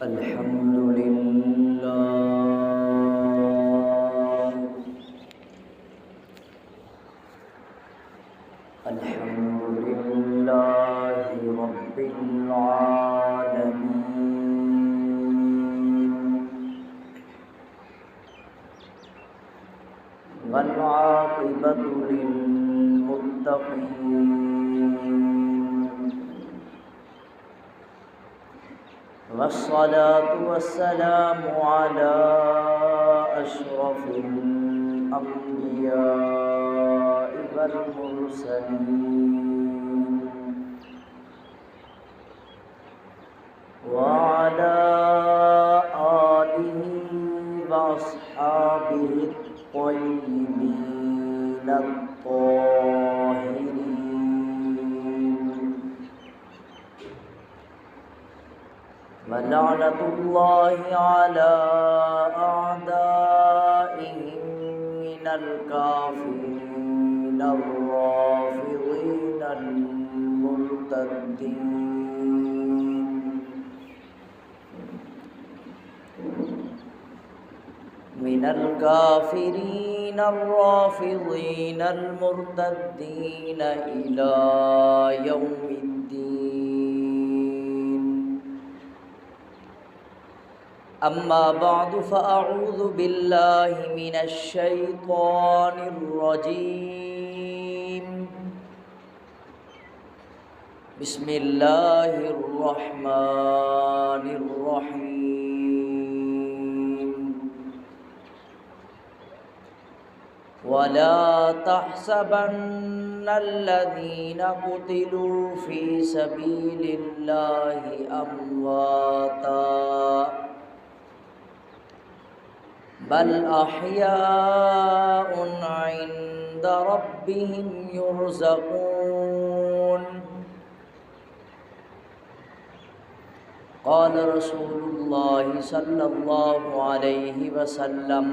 الحمد لله الحمد لله رب العالمين والعاقبة للمتقين والصلاة والسلام على أشرف الأنبياء والمرسلين وعلى آله وأصحابه الطيبين الطاهرين ولعنة الله على أعدائهم من الكافرين الرافضين المرتدين من الكافرين الرافضين المرتدين إلى يوم الدين. أما بعد فأعوذ بالله من الشيطان الرجيم. بسم الله الرحمن الرحيم. ولا تحسبن الذين قتلوا في سبيل الله أمواتا بل أحياء عند ربهم يرزقون. قال رسول الله صلى الله عليه وسلم: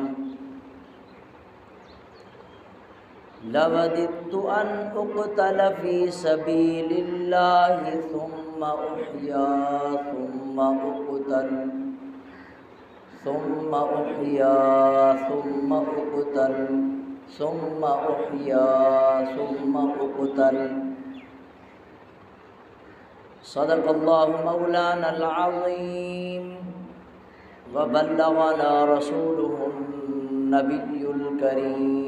لوددت أن أقتل في سبيل الله ثم أحيا ثم أقتل ثم أحيا ثم أقتل ثم أحيا ثم أقتل. صدق الله مولانا العظيم وبلغنا رسوله النبي الكريم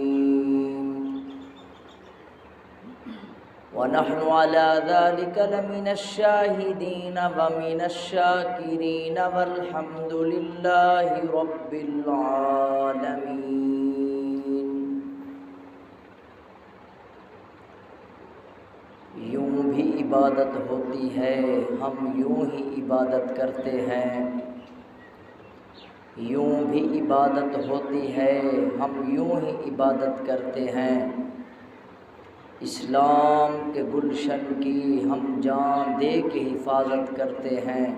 ونحن على ذلك لمن الشاهدين ومن الشاكرين والحمد لله رب العالمين. یوں بھی عبادت ہوتی ہے، ہم یوں ہی عبادت کرتے ہیں. یوں بھی عبادت ہوتی ہے، ہم یوں ہی عبادت کرتے ہیں. اسلام کے گلشن کی ہم جان دے کے حفاظت کرتے ہیں.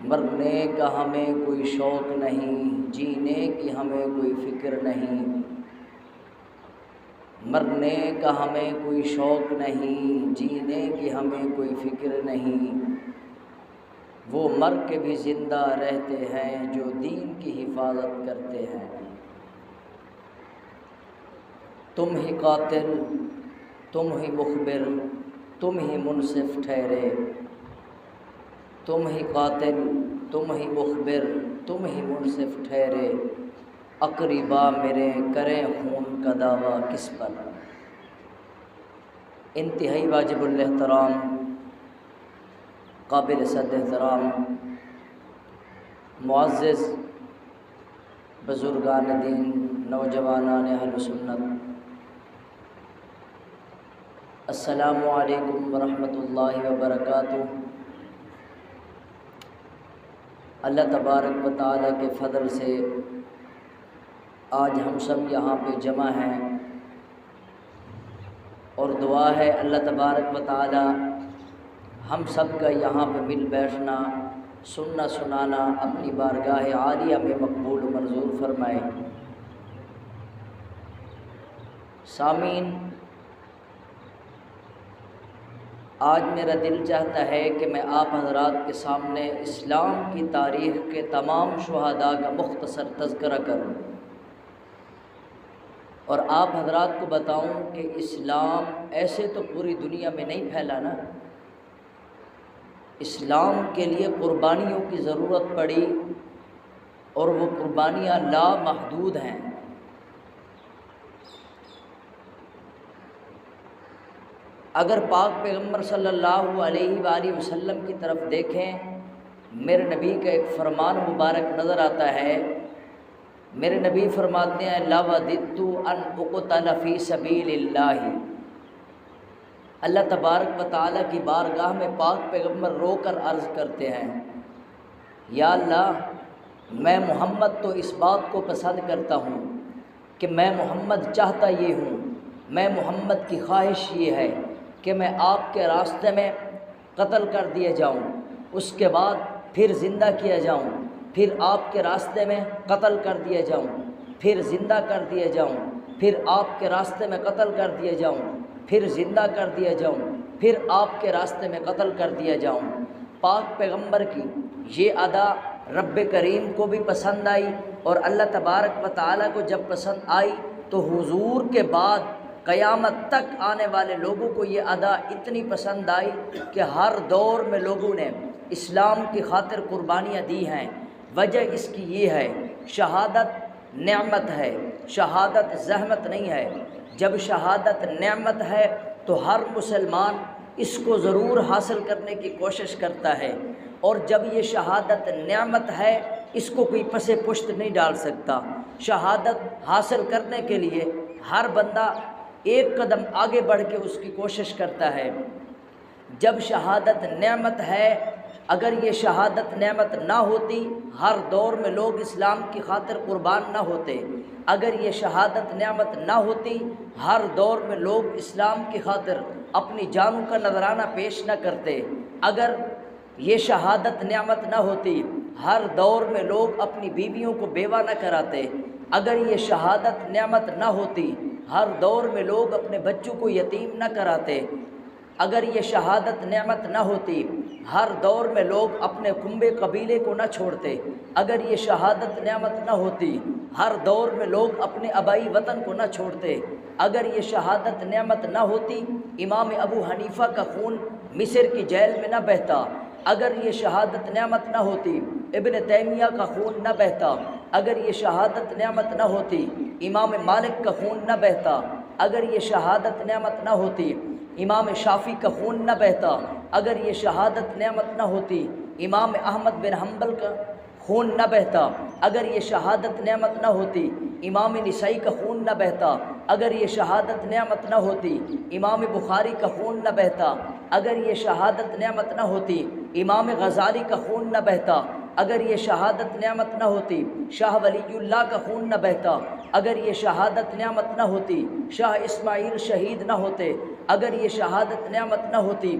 مرنے کا ہمیں کوئی شوق نہیں، جینے کی ہمیں کوئی فکر نہیں. مرنے کا ہمیں کوئی شوق نہیں، جینے کی ہمیں کوئی فکر نہیں. وہ مر کے بھی زندہ رہتے ہیں جو دین کی حفاظت کرتے ہیں. تم ہی قاتل، تم ہی مخبر، تم ہی منصف ٹھہرے. تم ہی قاتل، تم ہی مخبر، تم ہی منصف ٹھہرے. اقربا میرے کریں خون کا دعویٰ کس پر. انتہائی واجب الاحترام، قابل صد احترام معزز بزرگان دین، نوجوانان اہل سنت، السلام علیکم ورحمۃ اللہ وبرکاتہ. اللہ تبارک و تعالیٰ کے فضل سے آج ہم سب یہاں پہ جمع ہیں، اور دعا ہے اللہ تبارک و تعالیٰ ہم سب کا یہاں پہ مل بیٹھنا، سننا سنانا اپنی بارگاہ عالیہ میں مقبول و منظور فرمائے. سامعین، آج میرا دل چاہتا ہے کہ میں آپ حضرات کے سامنے اسلام کی تاریخ کے تمام شہداء کا مختصر تذکرہ کروں اور آپ حضرات کو بتاؤں کہ اسلام ایسے تو پوری دنیا میں نہیں پھیلا نا، اسلام کے لیے قربانیوں کی ضرورت پڑی اور وہ قربانیاں لامحدود ہیں۔ اگر پاک پیغمبر صلی اللہ علیہ وآلہ وسلم کی طرف دیکھیں، میرے نبی کا ایک فرمان مبارک نظر آتا ہے۔ میرے نبی فرماتے ہیں لَوَدِدتُّ أَنْ أُقْتَلَ فِي سَبِيلِ اللَّهِ۔ اللہ تبارک و تعالیٰ کی بارگاہ میں پاک پیغمبر رو کر عرض کرتے ہیں، یا اللہ میں محمد تو اس بات کو پسند کرتا ہوں کہ میں محمد چاہتا یہ ہوں، میں محمد کی خواہش یہ ہے کہ میں آپ کے راستے میں قتل کر دیا جاؤں، اس کے بعد پھر زندہ کیا جاؤں، پھر آپ کے راستے میں قتل کر دیا جاؤں، پھر زندہ کر دیا جاؤں، پھر آپ کے راستے میں قتل کر دیا جاؤں، پھر زندہ کر دیا جاؤں، پھر آپ کے راستے میں قتل کر دیا جاؤں۔ پاک پیغمبر کی یہ ادا رب کریم کو بھی پسند آئی، اور اللہ تبارک و تعالیٰ کو جب پسند آئی تو حضور کے بعد قیامت تک آنے والے لوگوں کو یہ ادا اتنی پسند آئی کہ ہر دور میں لوگوں نے اسلام کی خاطر قربانیاں دی ہیں۔ وجہ اس کی یہ ہے، شہادت نعمت ہے، شہادت زحمت نہیں ہے۔ جب شہادت نعمت ہے تو ہر مسلمان اس کو ضرور حاصل کرنے کی کوشش کرتا ہے، اور جب یہ شہادت نعمت ہے اس کو کوئی پس پشت نہیں ڈال سکتا۔ شہادت حاصل کرنے کے لیے ہر بندہ ایک قدم آگے بڑھ کے اس کی کوشش کرتا ہے۔ جب شہادت نعمت ہے، اگر یہ شہادت نعمت نہ ہوتی ہر دور میں لوگ اسلام کی خاطر قربان نہ ہوتے۔ اگر یہ شہادت نعمت نہ ہوتی ہر دور میں لوگ اسلام کی خاطر اپنی جانوں کا نذرانہ پیش نہ کرتے۔ اگر یہ شہادت نعمت نہ ہوتی ہر دور میں لوگ اپنی بیویوں کو بیوہ نہ کراتے۔ اگر یہ شہادت نعمت نہ ہوتی ہر دور میں لوگ اپنے بچوں کو یتیم نہ کراتے۔ اگر یہ شہادت نعمت نہ ہوتی ہر دور میں لوگ اپنے کنبے قبیلے کو نہ چھوڑتے۔ اگر یہ شہادت نعمت نہ ہوتی ہر دور میں لوگ اپنے آبائی وطن کو نہ چھوڑتے۔ اگر یہ شہادت نعمت نہ ہوتی امام ابو حنیفہ کا خون مصر کی جیل میں نہ بہتا۔ اگر یہ شہادت نعمت نہ ہوتی ابن تیمیہ کا خون نہ بہتا۔ اگر یہ شہادت نعمت نہ ہوتی امام مالک کا خون نہ بہتا۔ اگر یہ شہادت نعمت نہ ہوتی امام شافعی کا خون نہ بہتا۔ اگر یہ شہادت نعمت نہ ہوتی امام احمد بن حنبل کا خون نہ بہتا۔ اگر یہ شہادت نعمت نہ ہوتی امام نسائی کا خون نہ بہتا۔ اگر یہ شہادت نعمت نہ ہوتی امام بخاری کا خون نہ بہتا۔ اگر یہ شہادت نعمت نہ ہوتی امام غزالی کا خون نہ بہتا۔ اگر یہ شہادت نعمت نہ ہوتی شاہ ولی اللہ کا خون نہ بہتا۔ اگر یہ شہادت نعمت نہ ہوتی شاہ اسماعیل شہید نہ ہوتے۔ اگر یہ شہادت نعمت نہ ہوتی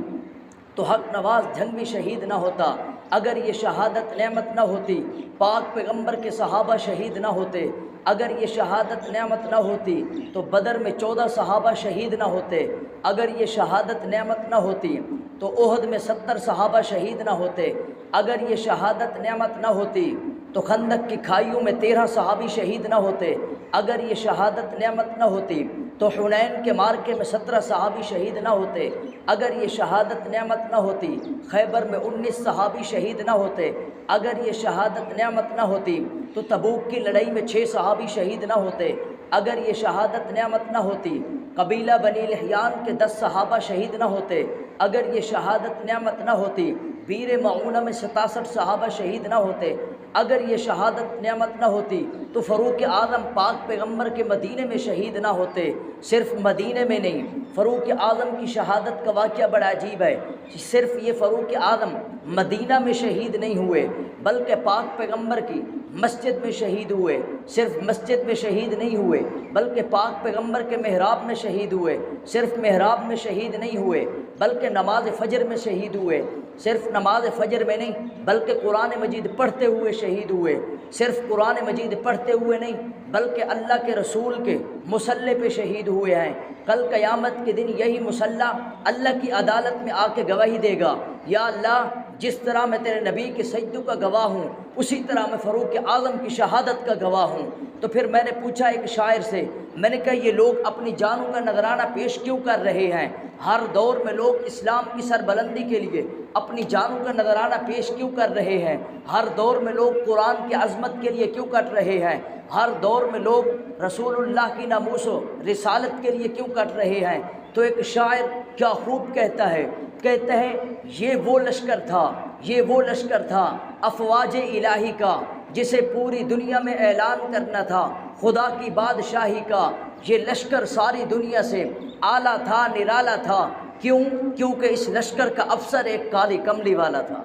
تو حق نواز جھنگوی شہید نہ ہوتا۔ اگر یہ شہادت نعمت نہ ہوتی پاک پیغمبر کے صحابہ شہید نہ ہوتے۔ اگر یہ شہادت نعمت نہ ہوتی تو بدر میں 14 صحابہ شہید نہ ہوتے۔ اگر یہ شہادت نعمت نہ ہوتی تو احد میں 70 صحابہ شہید نہ ہوتے۔ اگر یہ شہادت نعمت نہ ہوتی تو خندق کی کھائیوں میں 13 صحابی شہید نہ ہوتے۔ اگر یہ شہادت نعمت نہ ہوتی تو حنین کے مارکے میں 17 صحابی شہید نہ ہوتے۔ اگر یہ شہادت نعمت نہ ہوتی خیبر میں 19 صحابی شہید نہ ہوتے۔ اگر یہ شہادت نعمت نہ ہوتی تو تبوک کی لڑائی میں 6 صحابی شہید نہ ہوتے۔ اگر یہ شہادت نعمت نہ ہوتی قبیلہ بنی لحیان کے 10 صحابہ شہید نہ ہوتے۔ اگر یہ شہادت نعمت نہ ہوتی بیر معونہ میں 67 صحابہ شہید نہ ہوتے۔ اگر یہ شہادت نعمت نہ ہوتی تو فاروق اعظم پاک پیغمبر کے مدینے میں شہید نہ ہوتے۔ صرف مدینے میں نہیں، فاروق اعظم کی شہادت کا واقعہ بڑا عجیب ہے۔ صرف یہ فاروق اعظم مدینہ میں شہید نہیں ہوئے بلکہ پاک پیغمبر کی مسجد میں شہید ہوئے، صرف مسجد میں شہید نہیں ہوئے بلکہ پاک پیغمبر کے محراب میں شہید ہوئے، صرف محراب میں شہید نہیں ہوئے بلکہ نماز فجر میں شہید ہوئے، صرف نماز فجر میں نہیں بلکہ قرآن مجید پڑھتے ہوئے شہید ہوئے، صرف قرآن مجید پڑھتے ہوئے نہیں بلکہ اللہ کے رسول کے مصلی پہ شہید ہوئے ہیں۔ کل قیامت کے دن یہی مصلی اللہ کی عدالت میں آ کے گواہی دے گا، یا اللہ جس طرح میں تیرے نبی کے سجدوں کا گواہ ہوں اسی طرح میں فاروق اعظم کی شہادت کا گواہ ہوں۔ تو پھر میں نے پوچھا ایک شاعر سے، میں نے کہا یہ لوگ اپنی جانوں کا نذرانہ پیش کیوں کر رہے ہیں؟ ہر دور میں لوگ اسلام کی سربلندی کے لیے اپنی جانوں کا نذرانہ پیش کیوں کر رہے ہیں؟ ہر دور میں لوگ قرآن کی عظمت کے لیے کیوں کٹ رہے ہیں؟ ہر دور میں لوگ رسول اللہ کی ناموس و رسالت کے لیے کیوں کٹ رہے ہیں؟ تو ایک شاعر کیا خوب کہتا ہے یہ وہ لشکر تھا، یہ وہ لشکر تھا افواج الہی کا، جسے پوری دنیا میں اعلان کرنا تھا خدا کی بادشاہی کا۔ یہ لشکر ساری دنیا سے اعلیٰ تھا، نرالا تھا، کیونکہ اس لشکر کا افسر ایک کالی کملی والا تھا۔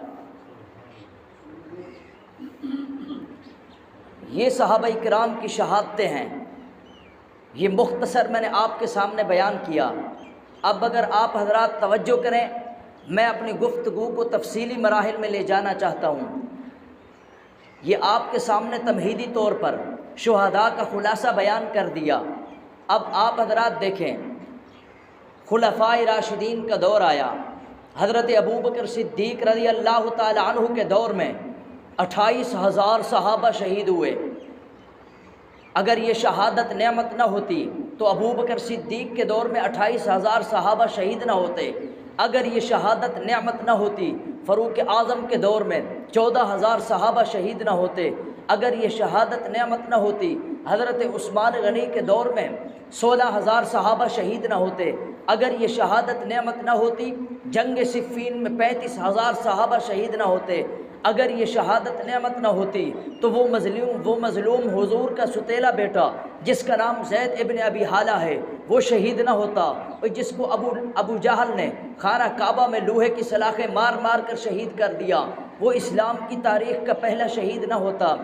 یہ صحابہ کرام کی شہادتیں ہیں، یہ مختصر میں نے آپ کے سامنے بیان کیا۔ اب اگر آپ حضرات توجہ کریں، میں اپنی گفتگو کو تفصیلی مراحل میں لے جانا چاہتا ہوں۔ یہ آپ کے سامنے تمہیدی طور پر شہداء کا خلاصہ بیان کر دیا۔ اب آپ حضرات دیکھیں، خلفائے راشدین کا دور آیا، حضرت ابوبکر صدیق رضی اللہ تعالی عنہ کے دور میں 28,000 صحابہ شہید ہوئے۔ اگر یہ شہادت نعمت نہ ہوتی تو ابوبکر صدیق کے دور میں 28,000 صحابہ شہید نہ ہوتے۔ اگر یہ شہادت نعمت نہ ہوتی فاروق اعظم کے دور میں 14,000 صحابہ شہید نہ ہوتے۔ اگر یہ شہادت نعمت نہ ہوتی حضرت عثمان غنی کے دور میں 16,000 صحابہ شہید نہ ہوتے۔ اگر یہ شہادت نعمت نہ ہوتی جنگ صفین میں 35,000 صحابہ شہید نہ ہوتے۔ اگر یہ شہادت نعمت نہ ہوتی تو وہ مظلوم حضور کا ستیلا بیٹا جس کا نام زید ابن ابی حالہ ہے وہ شہید نہ ہوتا، اور جس کو ابو جہل نے خانہ کعبہ میں لوہے کی سلاخیں مار مار کر شہید کر دیا، وہ اسلام کی تاریخ کا پہلا شہید نہ ہوتا۔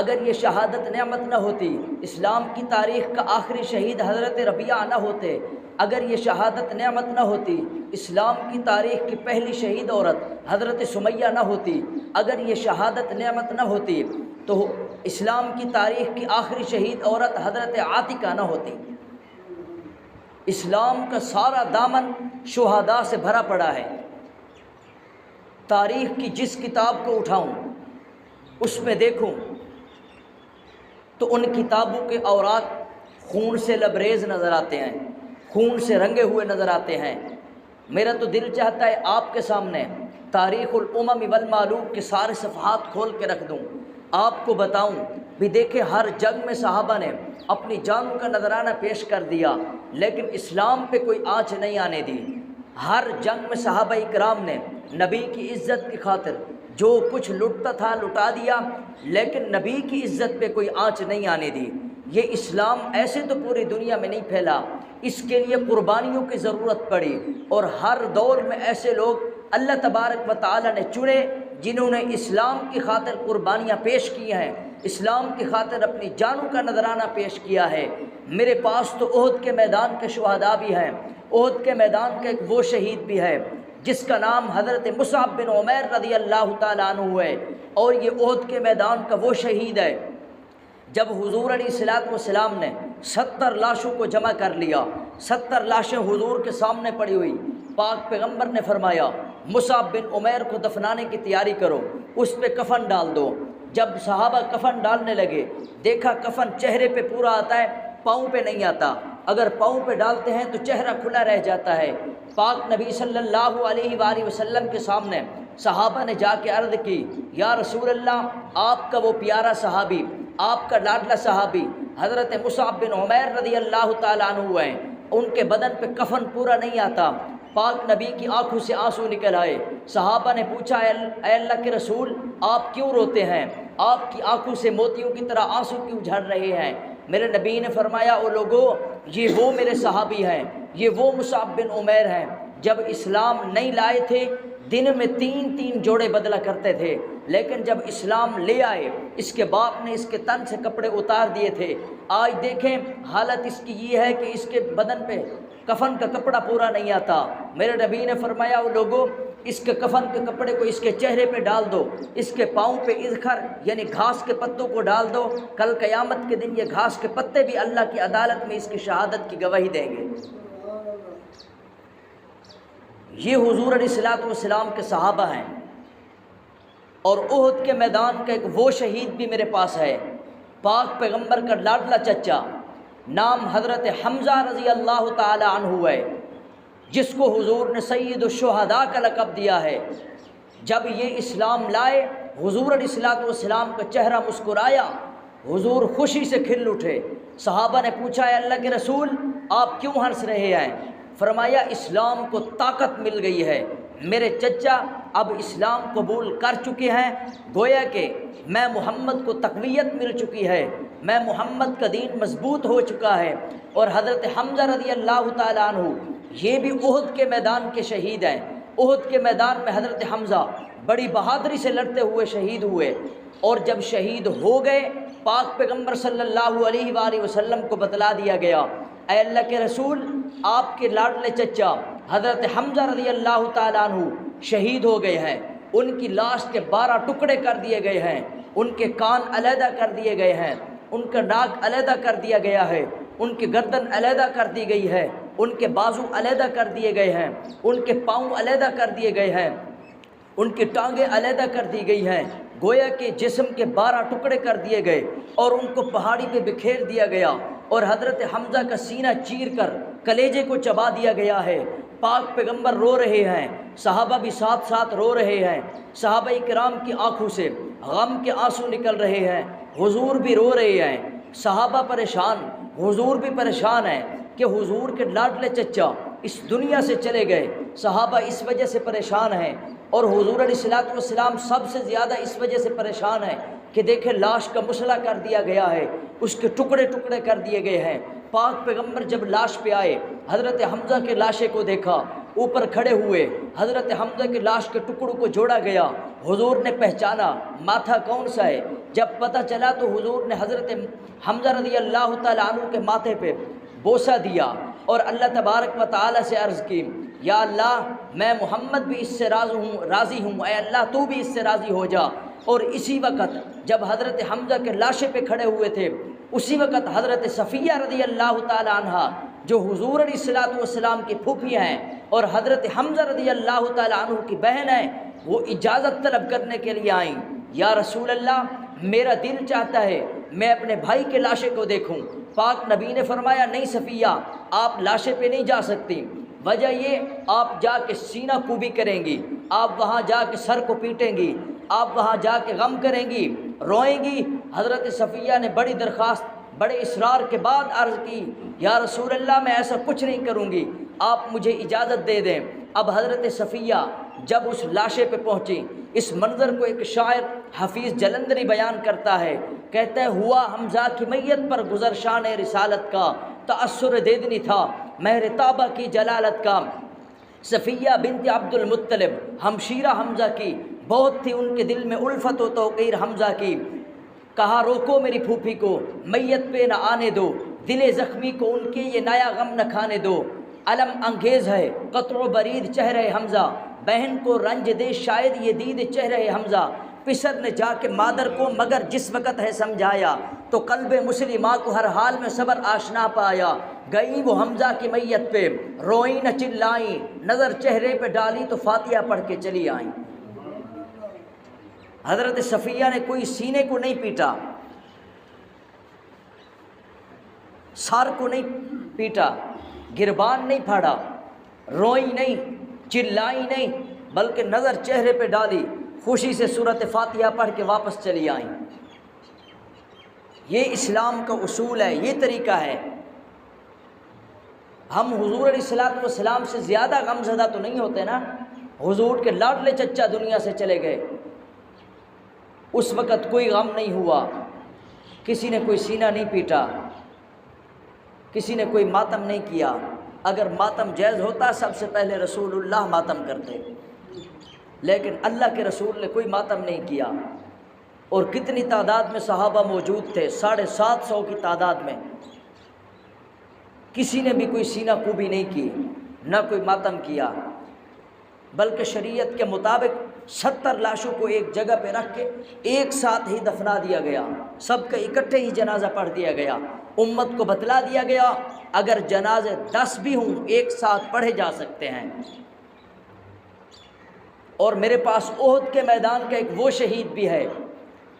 اگر یہ شہادت نعمت نہ ہوتی اسلام کی تاریخ کا آخری شہید حضرت ربیعہ نہ ہوتے۔ اگر یہ شہادت نعمت نہ ہوتی اسلام کی تاریخ کی پہلی شہید عورت حضرت سمیہ نہ ہوتی۔ اگر یہ شہادت نعمت نہ ہوتی تو اسلام کی تاریخ کی آخری شہید عورت حضرت عاتکہ نہ ہوتی۔ اسلام کا سارا دامن شہداء سے بھرا پڑا ہے۔ تاریخ کی جس کتاب کو اٹھاؤں اس میں دیکھوں تو ان کتابوں کے اوراق خون سے لبریز نظر آتے ہیں، خون سے رنگے ہوئے نظر آتے ہیں۔ میرا تو دل چاہتا ہے آپ کے سامنے تاریخ الامم والمالوک کے سارے صفحات کھول کے رکھ دوں، آپ کو بتاؤں بھی دیکھیں ہر جنگ میں صحابہ نے اپنی جانوں کا نذرانہ پیش کر دیا لیکن اسلام پہ کوئی آنچ نہیں آنے دی۔ ہر جنگ میں صحابہ کرام نے نبی کی عزت کی خاطر جو کچھ لٹتا تھا لٹا دیا لیکن نبی کی عزت پہ کوئی آنچ نہیں آنے دی۔ یہ اسلام ایسے تو پوری دنیا میں نہیں پھیلا، اس کے لیے قربانیوں کی ضرورت پڑی، اور ہر دور میں ایسے لوگ اللہ تبارک و تعالی نے چنے جنہوں نے اسلام کی خاطر قربانیاں پیش کی ہیں، اسلام کی خاطر اپنی جانوں کا نذرانہ پیش کیا ہے۔ میرے پاس تو احد کے میدان کے شہداء بھی ہیں، احد کے میدان کا ایک وہ شہید بھی ہے جس کا نام حضرت مصعب بن عمیر رضی اللہ تعالیٰ عنہ ہے، اور یہ احد کے میدان کا وہ شہید ہے جب حضور علیہ الصلوۃ والسلام نے 70 لاشوں کو جمع کر لیا، 70 لاشیں حضور کے سامنے پڑی ہوئی، پاک پیغمبر نے فرمایا مصعب بن عمیر کو دفنانے کی تیاری کرو، اس پہ کفن ڈال دو۔ جب صحابہ کفن ڈالنے لگے دیکھا کفن چہرے پہ پورا آتا ہے، پاؤں پہ نہیں آتا، اگر پاؤں پہ ڈالتے ہیں تو چہرہ کھلا رہ جاتا ہے۔ پاک نبی صلی اللہ علیہ وآلہ وسلم کے سامنے صحابہ نے جا کے عرض کی، یا رسول اللہ آپ کا وہ پیارا صحابی، آپ کا لاڈلا صحابی حضرت مصعب بن عمیر رضی اللہ تعالیٰ عنہ ہیں، ان کے بدن پہ کفن پورا نہیں آتا۔ پاک نبی کی آنکھوں سے آنسو نکل آئے۔ صحابہ نے پوچھا اے اللہ کے رسول آپ کیوں روتے ہیں، آپ کی آنکھوں سے موتیوں کی طرح آنسو کیوں جھڑ رہے ہیں؟ میرے نبی نے فرمایا او لوگو یہ وہ میرے صحابی ہیں، یہ وہ مصعب بن عمیر ہیں، جب اسلام نہیں لائے تھے دن میں 3 جوڑے بدلا کرتے تھے، لیکن جب اسلام لے آئے اس کے باپ نے اس کے تن سے کپڑے اتار دیے تھے۔ آج دیکھیں حالت اس کی یہ ہے کہ اس کے بدن پہ کفن کا کپڑا پورا نہیں آتا۔ میرے نبی نے فرمایا وہ لوگوں اس کے کفن کے کپڑے کو اس کے چہرے پہ ڈال دو، اس کے پاؤں پہ اذخر یعنی گھاس کے پتوں کو ڈال دو، کل قیامت کے دن یہ گھاس کے پتے بھی اللہ کی عدالت میں اس کی شہادت کی گواہی دیں گے۔ یہ حضور علیہ الصلوۃ والسلام کے صحابہ ہیں۔ اور احد کے میدان کا ایک وہ شہید بھی میرے پاس ہے، پاک پیغمبر کا لاڈلا چچا، نام حضرت حمزہ رضی اللہ تعالی عنہ ہے، جس کو حضور نے سید الشہداء کا لقب دیا ہے۔ جب یہ اسلام لائے حضور علیہ الصلوۃ والسلام کا چہرہ مسکرایا، حضور خوشی سے کھل اٹھے۔ صحابہ نے پوچھا اے اللہ کے رسول آپ کیوں ہنس رہے ہیں؟ فرمایا اسلام کو طاقت مل گئی ہے، میرے چچا اب اسلام قبول کر چکے ہیں، گویا کہ میں محمد کو تقویت مل چکی ہے، میں محمد کا دین مضبوط ہو چکا ہے۔ اور حضرت حمزہ رضی اللہ تعالیٰ عنہ یہ بھی احد کے میدان کے شہید ہیں۔ احد کے میدان میں حضرت حمزہ بڑی بہادری سے لڑتے ہوئے شہید ہوئے، اور جب شہید ہو گئے پاک پیغمبر صلی اللہ علیہ وآلہ وسلم کو بتلا دیا گیا اے اللہ کے رسول آپ کے لاڈلے چچا حضرت حمزہ رضی اللہ تعالیٰ عنہ شہید ہو گئے ہیں، ان کی لاش کے 12 ٹکڑے کر دیے گئے ہیں، ان کے کان علیحدہ کر دیے گئے ہیں، ان کا ناک علیحدہ کر دیا گیا ہے، ان کی گردن علیحدہ کر دی گئی ہے، ان کے بازو علیحدہ کر دیے گئے ہیں، ان کے پاؤں علیحدہ کر دیے گئے ہیں، ان کی ٹانگیں علیحدہ کر دی گئی ہیں، گویا کہ جسم کے 12 ٹکڑے کر دیے گئے اور ان کو پہاڑی پہ بکھیر دیا گیا، اور حضرت حمزہ کا سینہ چیر کر کلیجے کو چبا دیا گیا ہے۔ پاک پیغمبر رو رہے ہیں، صحابہ بھی ساتھ ساتھ رو رہے ہیں، صحابہ کرام کی آنکھوں سے غم کے آنسو نکل رہے ہیں، حضور بھی رو رہے ہیں، صحابہ پریشان، حضور بھی پریشان ہیں کہ حضور کے لاڈلے چچا اس دنیا سے چلے گئے۔ صحابہ اس وجہ سے پریشان ہیں، اور حضور علیہ الصلوۃ والسلام سب سے زیادہ اس وجہ سے پریشان ہیں کہ دیکھیں لاش کا مسئلہ کر دیا گیا ہے، اس کے ٹکڑے ٹکڑے کر دیے گئے ہیں۔ پاک پیغمبر جب لاش پہ آئے حضرت حمزہ کے لاشے کو دیکھا، اوپر کھڑے ہوئے حضرت حمزہ کے لاش کے ٹکڑوں کو جوڑا گیا، حضور نے پہچانا ماتھا کون سا ہے۔ جب پتہ چلا تو حضور نے حضرت حمزہ رضی اللہ تعالیٰ عنہ کے ماتھے پہ بوسہ دیا اور اللہ تبارک و تعالیٰ سے عرض کی یا اللہ میں محمد بھی اس سے راضی ہوں، اے اللہ تو بھی اس سے راضی ہو جا۔ اور اسی وقت جب حضرت حمزہ کے لاشے پہ کھڑے ہوئے تھے اسی وقت حضرت صفیہ رضی اللہ تعالی عنہ جو حضور علیہ الصلوۃ والسلام کی پھوپھی ہیں اور حضرت حمزہ رضی اللہ تعالی عنہ کی بہن ہیں، وہ اجازت طلب کرنے کے لیے آئیں۔ یا رسول اللہ میرا دل چاہتا ہے میں اپنے بھائی کے لاشے کو دیکھوں۔ پاک نبی نے فرمایا نہیں صفیہ آپ لاشے پہ نہیں جا سکتی، وجہ یہ آپ جا کے سینہ کوبی کریں گی، آپ وہاں جا کے سر کو پیٹیں گی، آپ وہاں جا کے غم کریں گی، روئیں گی۔ حضرت صفیہ نے بڑی درخواست بڑے اصرار کے بعد عرض کی یا رسول اللہ میں ایسا کچھ نہیں کروں گی، آپ مجھے اجازت دے دیں۔ اب حضرت صفیہ جب اس لاشے پہ پہنچی، اس منظر کو ایک شاعر حفیظ جلندری بیان کرتا ہے، کہتا ہے ہوا حمزہ کی میت پر گزر شان رسالت کا، تأثر دیدنی تھا مہر طابہ کی جلالت کا۔ صفیہ بنت عبد المطلب ہمشیرہ حمزہ کی، بہت تھی ان کے دل میں الفت و توقیر حمزہ کی۔ کہا روکو میری پھوپھی کو میت پہ نہ آنے دو، دل زخمی کو ان کے یہ نیا غم نہ کھانے دو۔ علم انگیز ہے قطع و برید چہرہ حمزہ، بہن کو رنج دے شاید یہ دید چہرہ حمزہ۔ پسر نے جا کے مادر کو مگر جس وقت ہے سمجھایا، تو قلب مسلمہ کو ہر حال میں صبر آشنا پایا۔ گئی وہ حمزہ کی میت پہ روئیں نہ چلائیں، نظر چہرے پہ ڈالی تو فاتحہ پڑھ کے چلی آئیں۔ حضرت صفیہ نے کوئی سینے کو نہیں پیٹا، سر کو نہیں پیٹا، گربان نہیں پھاڑا، روئی نہیں، چلائی نہیں، بلکہ نظر چہرے پہ ڈالی، خوشی سے سورۃ فاتحہ پڑھ کے واپس چلی آئیں۔ یہ اسلام کا اصول ہے، یہ طریقہ ہے۔ ہم حضور علیہ الصلوۃ والسلام سے زیادہ غم زدہ تو نہیں ہوتے نا۔ حضور کے لاڈلے چچا دنیا سے چلے گئے، اس وقت کوئی غم نہیں ہوا، کسی نے کوئی سینہ نہیں پیٹا، کسی نے کوئی ماتم نہیں کیا۔ اگر ماتم جائز ہوتا سب سے پہلے رسول اللہ ماتم کرتے، لیکن اللہ کے رسول نے کوئی ماتم نہیں کیا۔ اور کتنی تعداد میں صحابہ موجود تھے، 750 کی تعداد میں، کسی نے بھی کوئی سینہ کوبی نہیں کی، نہ کوئی ماتم کیا، بلکہ شریعت کے مطابق 70 لاشوں کو ایک جگہ پہ رکھ کے ایک ساتھ ہی دفنا دیا گیا، سب کا اکٹھے ہی جنازہ پڑھ دیا گیا۔ امت کو بتلا دیا گیا اگر جنازے 10 بھی ہوں ایک ساتھ پڑھے جا سکتے ہیں۔ اور میرے پاس احد کے میدان کا ایک وہ شہید بھی ہے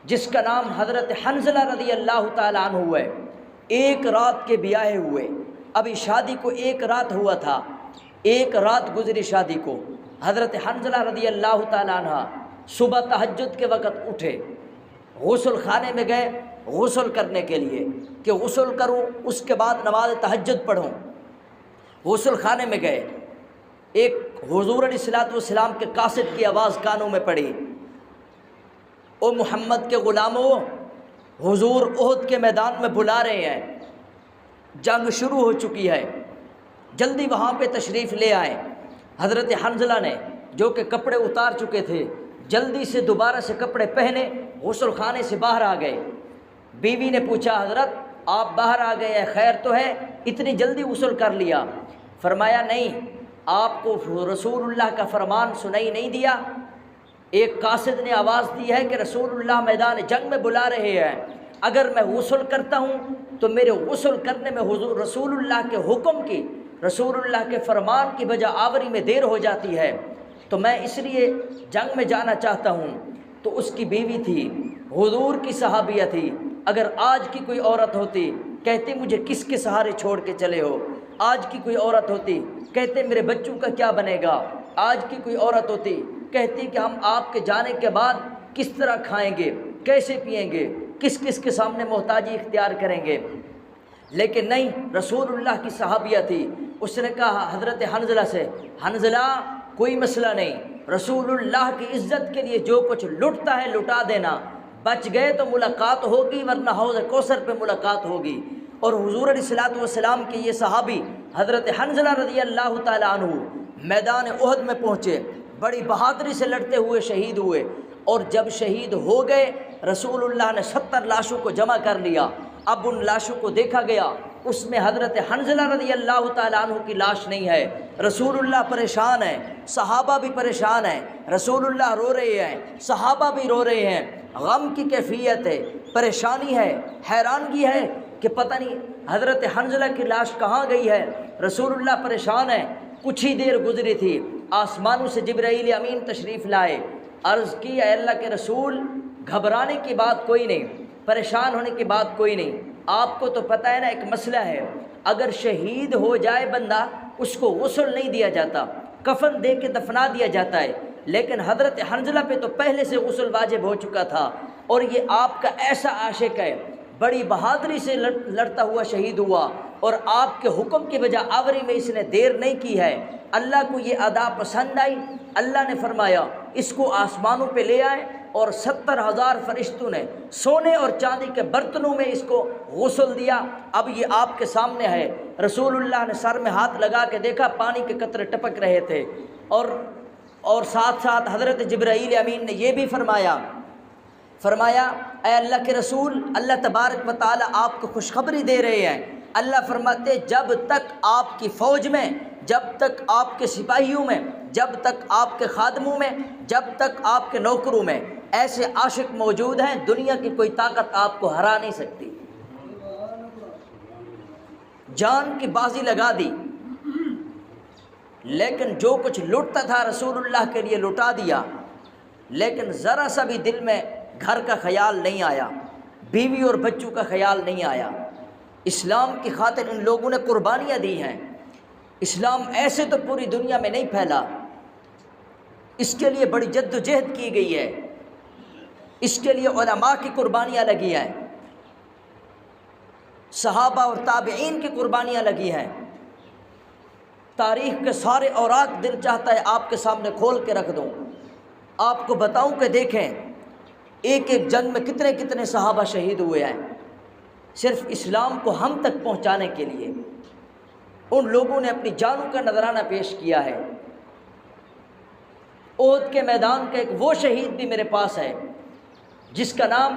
جس کا نام حضرت حنظلہ رضی اللہ تعالیٰ عنہ ہے۔ ایک رات کے بیاہے ہوئے، ابھی شادی کو ایک رات ہوا تھا، ایک رات گزری شادی کو۔ حضرت حنظلہ رضی اللہ تعالیٰ عنہ صبح تہجد کے وقت اٹھے، غسل خانے میں گئے غسل کرنے کے لیے کہ غسل کروں اس کے بعد نماز تہجد پڑھوں۔ غسل خانے میں گئے، ایک حضور علیہ الصلوۃ والسلام کے قاصد کی آواز کانوں میں پڑی، او محمد کے غلاموں، حضور احد کے میدان میں بلا رہے ہیں، جنگ شروع ہو چکی ہے، جلدی وہاں پہ تشریف لے آئیں۔ حضرت حنظلہ نے جو کہ کپڑے اتار چکے تھے جلدی سے دوبارہ سے کپڑے پہنے غسل خانے سے باہر آ گئے۔ بیوی نے پوچھا حضرت آپ باہر آ گئے ہیں، خیر تو ہے، اتنی جلدی غسل کر لیا؟ فرمایا نہیں، آپ کو رسول اللہ کا فرمان سنائی نہیں دیا؟ ایک قاصد نے آواز دی ہے کہ رسول اللہ میدان جنگ میں بلا رہے ہیں، اگر میں غسل کرتا ہوں تو میرے غسل کرنے میں حضور رسول اللہ کے حکم کی، رسول اللہ کے فرمان کی بجا آوری میں دیر ہو جاتی ہے، تو میں اس لیے جنگ میں جانا چاہتا ہوں۔ تو اس کی بیوی تھی، حضور کی صحابیہ تھی، اگر آج کی کوئی عورت ہوتی کہتے مجھے کس کے سہارے چھوڑ کے چلے ہو، آج کی کوئی عورت ہوتی کہتے میرے بچوں کا کیا بنے گا، آج کی کوئی عورت ہوتی کہتی کہ ہم آپ کے جانے کے بعد کس طرح کھائیں گے، کیسے پئیں گے، کس کس کے سامنے محتاجی اختیار کریں گے۔ لیکن نہیں، رسول اللہ کی صحابیہ تھی، اس نے کہا حضرت حنظلہ سے، حنظلہ کوئی مسئلہ نہیں، رسول اللہ کی عزت کے لیے جو کچھ لٹتا ہے لٹا دینا، بچ گئے تو ملاقات ہوگی ورنہ حوض کوثر پہ ملاقات ہوگی۔ اور حضور علیہ الصلوۃ والسلام کے یہ صحابی حضرت حنظلہ رضی اللہ تعالیٰ عنہ میدان احد میں پہنچے، بڑی بہادری سے لڑتے ہوئے شہید ہوئے، اور جب شہید ہو گئے رسول اللہ نے 70 لاشوں کو جمع کر لیا۔ اب ان لاشوں کو دیکھا گیا، اس میں حضرت حنظلہ رضی اللہ تعالیٰ عنہ کی لاش نہیں ہے۔ رسول اللہ پریشان ہیں، صحابہ بھی پریشان ہیں، رسول اللہ رو رہے ہیں، صحابہ بھی رو رہے ہیں، غم کی کیفیت ہے، پریشانی ہے، حیرانگی ہے کہ پتہ نہیں حضرت حنظلہ کی لاش کہاں گئی ہے۔ رسول اللہ پریشان ہیں۔ کچھ ہی دیر گزری تھی، آسمانوں سے جبرائیل امین تشریف لائے، عرض کی اے اللہ کے رسول، گھبرانے کی بات کوئی نہیں، پریشان ہونے کی بات کوئی نہیں، آپ کو تو پتہ ہے نا ایک مسئلہ ہے، اگر شہید ہو جائے بندہ اس کو غسل نہیں دیا جاتا، کفن دے کے دفنا دیا جاتا ہے، لیکن حضرت حنظلہ پہ تو پہلے سے غسل واجب ہو چکا تھا، اور یہ آپ کا ایسا عاشق ہے، بڑی بہادری سے لڑتا ہوا شہید ہوا، اور آپ کے حکم کی بجا آوری میں اس نے دیر نہیں کی ہے۔ اللہ کو یہ ادا پسند آئی، اللہ نے فرمایا اس کو آسمانوں پہ لے آئے، اور 70,000 فرشتوں نے سونے اور چاندی کے برتنوں میں اس کو غسل دیا۔ اب یہ آپ کے سامنے ہے۔ رسول اللہ نے سر میں ہاتھ لگا کے دیکھا، پانی کے قطرے ٹپک رہے تھے، اور ساتھ ساتھ حضرت جبرائیل امین نے یہ بھی فرمایا اے اللہ کے رسول، اللہ تبارک و تعالی آپ کو خوشخبری دے رہے ہیں۔ اللہ فرماتے جب تک آپ کی فوج میں، جب تک آپ کے سپاہیوں میں، جب تک آپ کے خادموں میں، جب تک آپ کے نوکروں میں ایسے عاشق موجود ہیں، دنیا کی کوئی طاقت آپ کو ہرا نہیں سکتی۔ جان کی بازی لگا دی، لیکن جو کچھ لٹتا تھا رسول اللہ کے لیے لٹا دیا، لیکن ذرا سا بھی دل میں گھر کا خیال نہیں آیا، بیوی اور بچوں کا خیال نہیں آیا۔ اسلام کی خاطر ان لوگوں نے قربانیاں دی ہیں۔ اسلام ایسے تو پوری دنیا میں نہیں پھیلا، اس کے لیے بڑی جد و جہد کی گئی ہے، اس کے لیے علماء کی قربانیاں لگی ہیں، صحابہ اور تابعین کی قربانیاں لگی ہیں۔ تاریخ کے سارے اوراق دل چاہتا ہے آپ کے سامنے کھول کے رکھ دوں، آپ کو بتاؤں کہ دیکھیں ایک ایک جنگ میں کتنے کتنے صحابہ شہید ہوئے ہیں، صرف اسلام کو ہم تک پہنچانے کے لیے ان لوگوں نے اپنی جانوں کا نذرانہ پیش کیا ہے۔ احد کے میدان کا ایک وہ شہید بھی میرے پاس ہے جس کا نام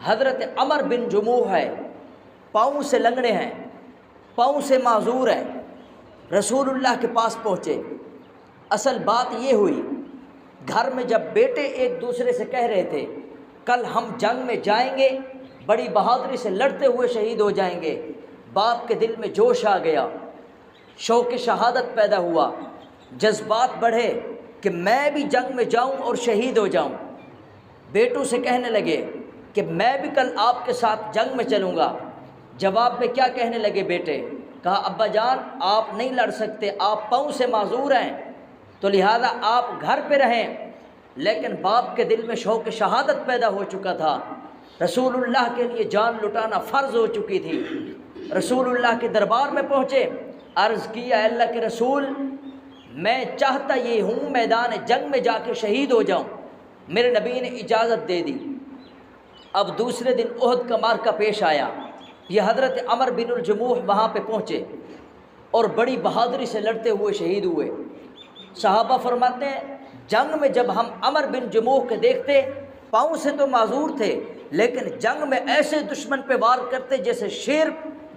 حضرت عمر بن جموح ہے، پاؤں سے لنگڑے ہیں، پاؤں سے معذور ہیں، رسول اللہ کے پاس پہنچے۔ اصل بات یہ ہوئی، گھر میں جب بیٹے ایک دوسرے سے کہہ رہے تھے کل ہم جنگ میں جائیں گے، بڑی بہادری سے لڑتے ہوئے شہید ہو جائیں گے، باپ کے دل میں جوش آ گیا، شوق شہادت پیدا ہوا، جذبات بڑھے کہ میں بھی جنگ میں جاؤں اور شہید ہو جاؤں۔ بیٹوں سے کہنے لگے کہ میں بھی کل آپ کے ساتھ جنگ میں چلوں گا۔ جواب میں کیا کہنے لگے بیٹے؟ کہا ابا جان آپ نہیں لڑ سکتے، آپ پاؤں سے معذور ہیں، تو لہذا آپ گھر پہ رہیں۔ لیکن باپ کے دل میں شوق شہادت پیدا ہو چکا تھا، رسول اللہ کے لیے جان لٹانا فرض ہو چکی تھی۔ رسول اللہ کے دربار میں پہنچے، عرض کیا اے اللہ کے رسول، میں چاہتا یہ ہوں میدان جنگ میں جا کے شہید ہو جاؤں۔ میرے نبی نے اجازت دے دی۔ اب دوسرے دن احد کا معرکہ پیش آیا، یہ حضرت عمر بن الجموح وہاں پہ پہنچے اور بڑی بہادری سے لڑتے ہوئے شہید ہوئے۔ صحابہ فرماتے ہیں جنگ میں جب ہم عمر بن جموح کے دیکھتے، پاؤں سے تو معذور تھے لیکن جنگ میں ایسے دشمن پہ وار کرتے جیسے شیر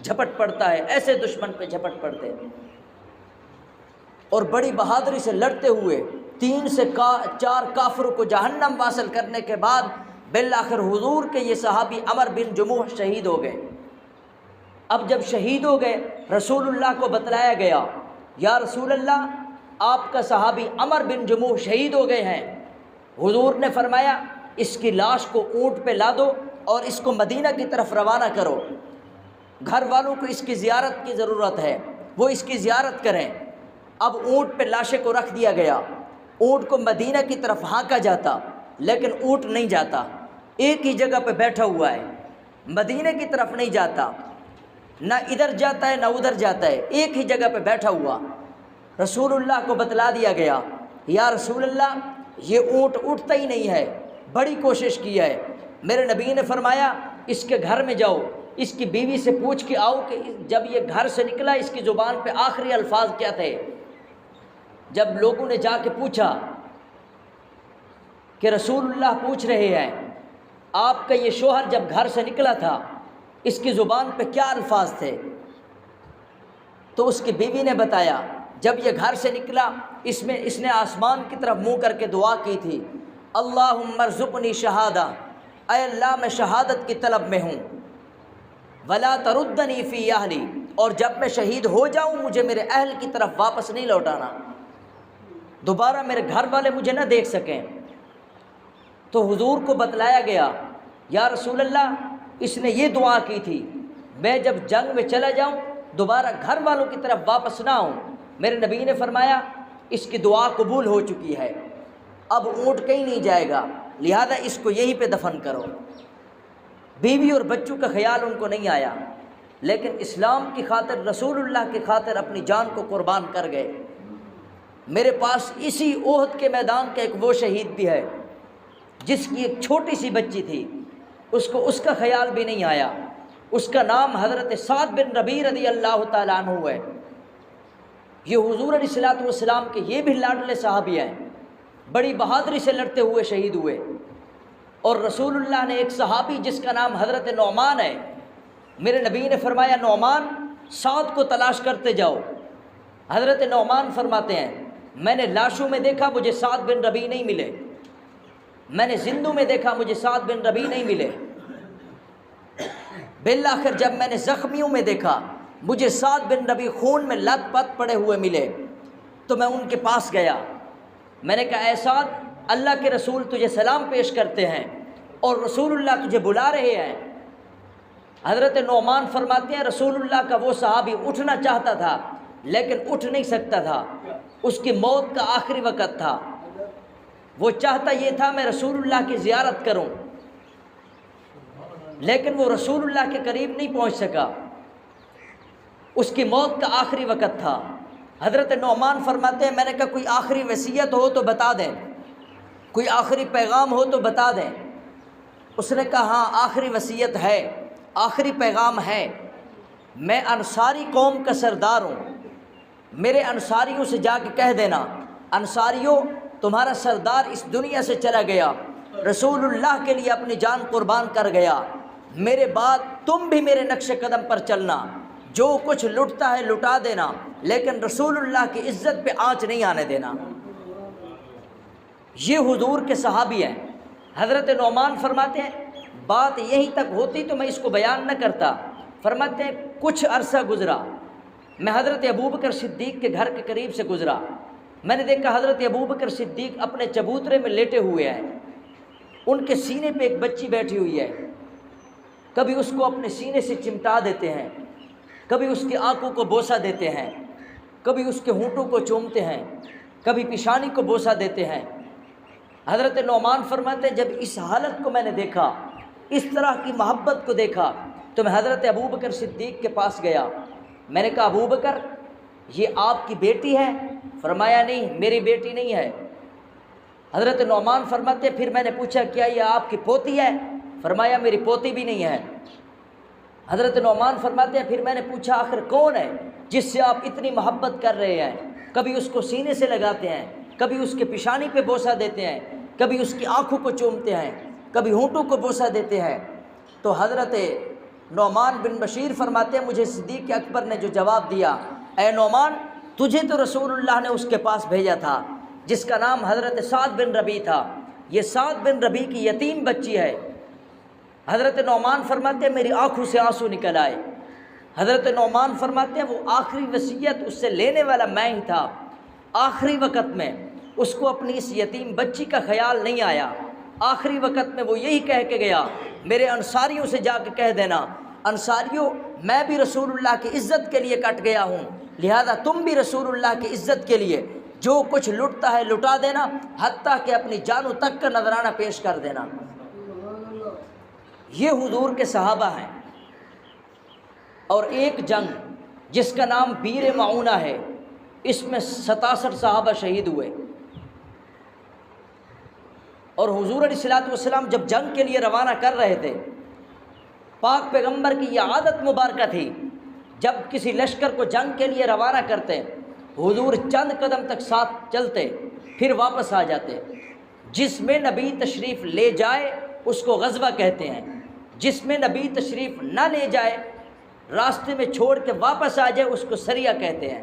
جھپٹ پڑتا ہے، ایسے دشمن پہ جھپٹ پڑتے اور بڑی بہادری سے لڑتے ہوئے 3 سے 4 کافروں کو جہنم واصل کرنے کے بعد بالآخر حضور کے یہ صحابی عمر بن جموح شہید ہو گئے۔ اب جب شہید ہو گئے رسول اللہ کو بتلایا گیا، یا رسول اللہ آپ کا صحابی عمر بن جموح شہید ہو گئے ہیں۔ حضور نے فرمایا اس کی لاش کو اونٹ پہ لا دو اور اس کو مدینہ کی طرف روانہ کرو، گھر والوں کو اس کی زیارت کی ضرورت ہے، وہ اس کی زیارت کریں۔ اب اونٹ پہ لاشے کو رکھ دیا گیا، اونٹ کو مدینہ کی طرف ہانکا جاتا لیکن اونٹ نہیں جاتا، ایک ہی جگہ پہ بیٹھا ہوا ہے، مدینہ کی طرف نہیں جاتا، نہ ادھر جاتا ہے نہ ادھر جاتا ہے، ایک ہی جگہ پہ بیٹھا ہوا۔ رسول اللہ کو بتلا دیا گیا یا رسول اللہ یہ اونٹ اٹھتا ہی نہیں ہے، بڑی کوشش کی ہے۔ میرے نبی نے فرمایا اس کے گھر میں جاؤ، اس کی بیوی سے پوچھ کے آؤ کہ جب یہ گھر سے نکلا اس کی زبان پہ آخری الفاظ کیا تھے۔ جب لوگوں نے جا کے پوچھا کہ رسول اللہ پوچھ رہے ہیں آپ کا یہ شوہر جب گھر سے نکلا تھا اس کی زبان پہ کیا الفاظ تھے، تو اس کی بیوی نے بتایا جب یہ گھر سے نکلا اس نے آسمان کی طرف منہ کر کے دعا کی تھی، اللہم ارزقنی شہادہ، اے اللہ میں شہادت کی طلب میں ہوں، ولا تردنی فی اہلی، اور جب میں شہید ہو جاؤں مجھے میرے اہل کی طرف واپس نہیں لوٹانا، دوبارہ میرے گھر والے مجھے نہ دیکھ سکیں۔ تو حضور کو بتلایا گیا یا رسول اللہ اس نے یہ دعا کی تھی میں جب جنگ میں چلا جاؤں دوبارہ گھر والوں کی طرف واپس نہ آؤں۔ میرے نبی نے فرمایا اس کی دعا قبول ہو چکی ہے، اب اونٹ کہیں نہیں جائے گا، لہذا اس کو یہیں پہ دفن کرو۔ بیوی اور بچوں کا خیال ان کو نہیں آیا، لیکن اسلام کی خاطر رسول اللہ کی خاطر اپنی جان کو قربان کر گئے۔ میرے پاس اسی احد کے میدان کا ایک وہ شہید بھی ہے جس کی ایک چھوٹی سی بچی تھی، اس کو اس کا خیال بھی نہیں آیا، اس کا نام حضرت سعد بن ربیع رضی اللہ تعالیٰ عنہ ہے۔ یہ حضور علیہ الصلوۃ والسلام کے یہ بھی لاڈلے صحابی ہیں، بڑی بہادری سے لڑتے ہوئے شہید ہوئے۔ اور رسول اللہ نے ایک صحابی جس کا نام حضرت نعمان ہے، میرے نبی نے فرمایا نعمان سعد کو تلاش کرتے جاؤ۔ حضرت نعمان فرماتے ہیں میں نے لاشوں میں دیکھا مجھے سعد بن ربیع نہیں ملے، میں نے زندوں میں دیکھا مجھے سعد بن ربیع نہیں ملے، بالآخر جب میں نے زخمیوں میں دیکھا مجھے سعد بن ربیع خون میں لت پت پڑے ہوئے ملے، تو میں ان کے پاس گیا، میں نے کہا اے سعد اللہ کے رسول تجھے سلام پیش کرتے ہیں اور رسول اللہ تجھے بلا رہے ہیں۔ حضرت نعمان فرماتے ہیں رسول اللہ کا وہ صحابی اٹھنا چاہتا تھا لیکن اٹھ نہیں سکتا تھا، اس کی موت کا آخری وقت تھا، وہ چاہتا یہ تھا میں رسول اللہ کی زیارت کروں لیکن وہ رسول اللہ کے قریب نہیں پہنچ سکا، اس کی موت کا آخری وقت تھا۔ حضرت نعمان فرماتے ہیں میں نے کہا کوئی آخری وصیت ہو تو بتا دیں، کوئی آخری پیغام ہو تو بتا دیں۔ اس نے کہا ہاں آخری وصیت ہے، آخری پیغام ہے، میں انصاری قوم کا سردار ہوں، میرے انصاریوں سے جا کے کہہ دینا انصاریوں تمہارا سردار اس دنیا سے چلا گیا، رسول اللہ کے لیے اپنی جان قربان کر گیا، میرے بعد تم بھی میرے نقش قدم پر چلنا، جو کچھ لٹتا ہے لٹا دینا، لیکن رسول اللہ کی عزت پہ آنچ نہیں آنے دینا۔ یہ حضور کے صحابی ہیں۔ حضرت نعمان فرماتے ہیں بات یہیں تک ہوتی تو میں اس کو بیان نہ کرتا۔ فرماتے ہیں کچھ عرصہ گزرا، میں حضرت ابوبکر صدیق کے گھر کے قریب سے گزرا، میں نے دیکھا حضرت ابوبکر صدیق اپنے چبوترے میں لیٹے ہوئے ہیں، ان کے سینے پہ ایک بچی بیٹھی ہوئی ہے، کبھی اس کو اپنے سینے سے چمٹا دیتے ہیں، کبھی اس کی آنکھوں کو بوسہ دیتے ہیں، کبھی اس کے ہونٹوں کو چومتے ہیں، کبھی پیشانی کو بوسہ دیتے ہیں۔ حضرت نعمان فرماتے ہیں جب اس حالت کو میں نے دیکھا، اس طرح کی محبت کو دیکھا، تو میں حضرت ابوبکر صدیق کے پاس گیا، میں نے کہا ابوبکر یہ آپ کی بیٹی ہے؟ فرمایا نہیں، میری بیٹی نہیں ہے۔ حضرت نعمان فرماتے پھر میں نے پوچھا کیا یہ آپ کی پوتی ہے؟ فرمایا میری پوتی بھی نہیں ہے۔ حضرت نعمان فرماتے ہیں پھر میں نے پوچھا آخر کون ہے جس سے آپ اتنی محبت کر رہے ہیں؟ کبھی اس کو سینے سے لگاتے ہیں، کبھی اس کے پیشانی پہ بوسہ دیتے ہیں، کبھی اس کی آنکھوں کو چومتے ہیں، کبھی ہونٹوں کو بوسہ دیتے ہیں۔ تو حضرت نعمان بن بشیر فرماتے ہیں مجھے صدیق اکبر نے جو جواب دیا، اے نعمان تجھے تو رسول اللہ نے اس کے پاس بھیجا تھا جس کا نام حضرت سعد بن ربیع تھا، یہ سعد بن ربیع کی یتیم بچی ہے۔ حضرت نعمان فرماتے ہیں میری آنکھوں سے آنسو نکل آئے۔ حضرت نعمان فرماتے ہیں وہ آخری وصیت اس سے لینے والا میں ہی تھا، آخری وقت میں اس کو اپنی اس یتیم بچی کا خیال نہیں آیا، آخری وقت میں وہ یہی کہہ کے گیا میرے انصاریوں سے جا کے کہہ دینا انصاریوں میں بھی رسول اللہ کی عزت کے لیے کٹ گیا ہوں، لہذا تم بھی رسول اللہ کی عزت کے لیے جو کچھ لٹتا ہے لٹا دینا، حتیٰ کہ اپنی جانوں تک کا نذرانہ پیش کر دینا۔ یہ حضور کے صحابہ ہیں۔ اور ایک جنگ جس کا نام بیر معونہ ہے، اس میں 67 صحابہ شہید ہوئے، اور حضور علیہ الصلوۃ والسلام جب جنگ کے لیے روانہ کر رہے تھے، پاک پیغمبر کی یہ عادت مبارکہ تھی جب کسی لشکر کو جنگ کے لیے روانہ کرتے حضور چند قدم تک ساتھ چلتے پھر واپس آ جاتے۔ جس میں نبی تشریف لے جائے اس کو غزوہ کہتے ہیں، جس میں نبی تشریف نہ لے جائے راستے میں چھوڑ کے واپس آ جائے اس کو سریہ کہتے ہیں۔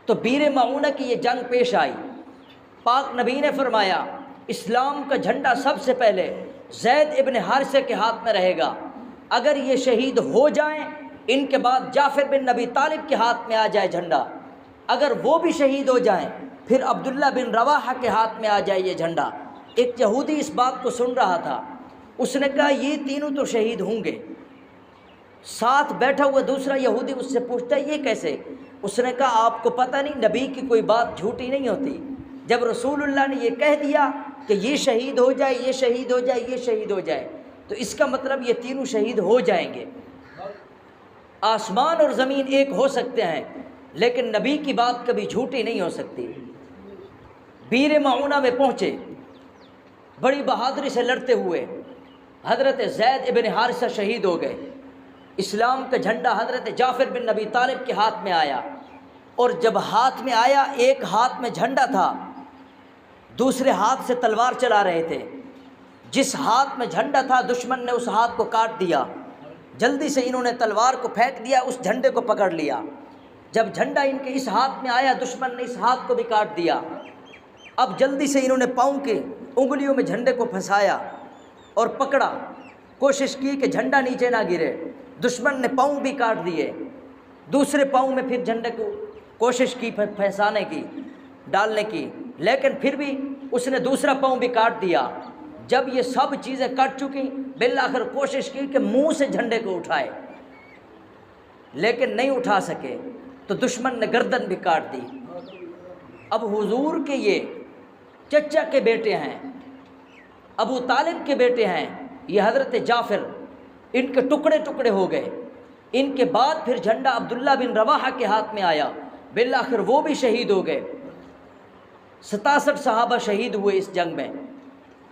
تو بیر معونہ کی یہ جنگ پیش آئی، پاک نبی نے فرمایا اسلام کا جھنڈا سب سے پہلے زید ابن حارثہ کے ہاتھ میں رہے گا، اگر یہ شہید ہو جائیں ان کے بعد جعفر بن ابی طالب کے ہاتھ میں آ جائے جھنڈا، اگر وہ بھی شہید ہو جائیں پھر عبداللہ بن رواحہ کے ہاتھ میں آ جائے یہ جھنڈا۔ ایک یہودی اس بات کو سن رہا تھا، اس نے کہا یہ تینوں تو شہید ہوں گے۔ ساتھ بیٹھا ہوا دوسرا یہودی اس سے پوچھتا ہے یہ کیسے؟ اس نے کہا آپ کو پتہ نہیں نبی کی کوئی بات جھوٹی نہیں ہوتی، جب رسول اللہ نے یہ کہہ دیا کہ یہ شہید ہو جائے، یہ شہید ہو جائے، یہ شہید ہو جائے، تو اس کا مطلب یہ تینوں شہید ہو جائیں گے۔ آسمان اور زمین ایک ہو سکتے ہیں لیکن نبی کی بات کبھی جھوٹی نہیں ہو سکتی۔ بیر معونہ میں پہنچے، بڑی بہادری سے لڑتے ہوئے حضرت زید ابن حارثہ شہید ہو گئے۔ اسلام کا جھنڈا حضرت جعفر بن ابی طالب کے ہاتھ میں آیا، اور جب ہاتھ میں آیا ایک ہاتھ میں جھنڈا تھا، دوسرے ہاتھ سے تلوار چلا رہے تھے۔ جس ہاتھ میں جھنڈا تھا دشمن نے اس ہاتھ کو کاٹ دیا، جلدی سے انہوں نے تلوار کو پھینک دیا، اس جھنڈے کو پکڑ لیا۔ جب جھنڈا ان کے اس ہاتھ میں آیا دشمن نے اس ہاتھ کو بھی کاٹ دیا۔ اب جلدی سے انہوں نے پاؤں کے انگلیوں میں جھنڈے کو پھنسایا اور پکڑا، کوشش کی کہ جھنڈا نیچے نہ گرے، دشمن نے پاؤں بھی کاٹ دیے۔ دوسرے پاؤں میں پھر جھنڈے کو کوشش کی پھنسانے کی، ڈالنے کی، لیکن پھر بھی اس نے دوسرا پاؤں بھی کاٹ دیا۔ جب یہ سب چیزیں کٹ چکی بالآخر کوشش کی کہ منہ سے جھنڈے کو اٹھائے، لیکن نہیں اٹھا سکے، تو دشمن نے گردن بھی کاٹ دی۔ اب حضور کے یہ چچا کے بیٹے ہیں، ابو طالب کے بیٹے ہیں، یہ حضرت جعفر، ان کے ٹکڑے ٹکڑے ہو گئے۔ ان کے بعد پھر جھنڈا عبداللہ بن رواحہ کے ہاتھ میں آیا، بالآخر وہ بھی شہید ہو گئے۔ 67 صحابہ شہید ہوئے اس جنگ میں۔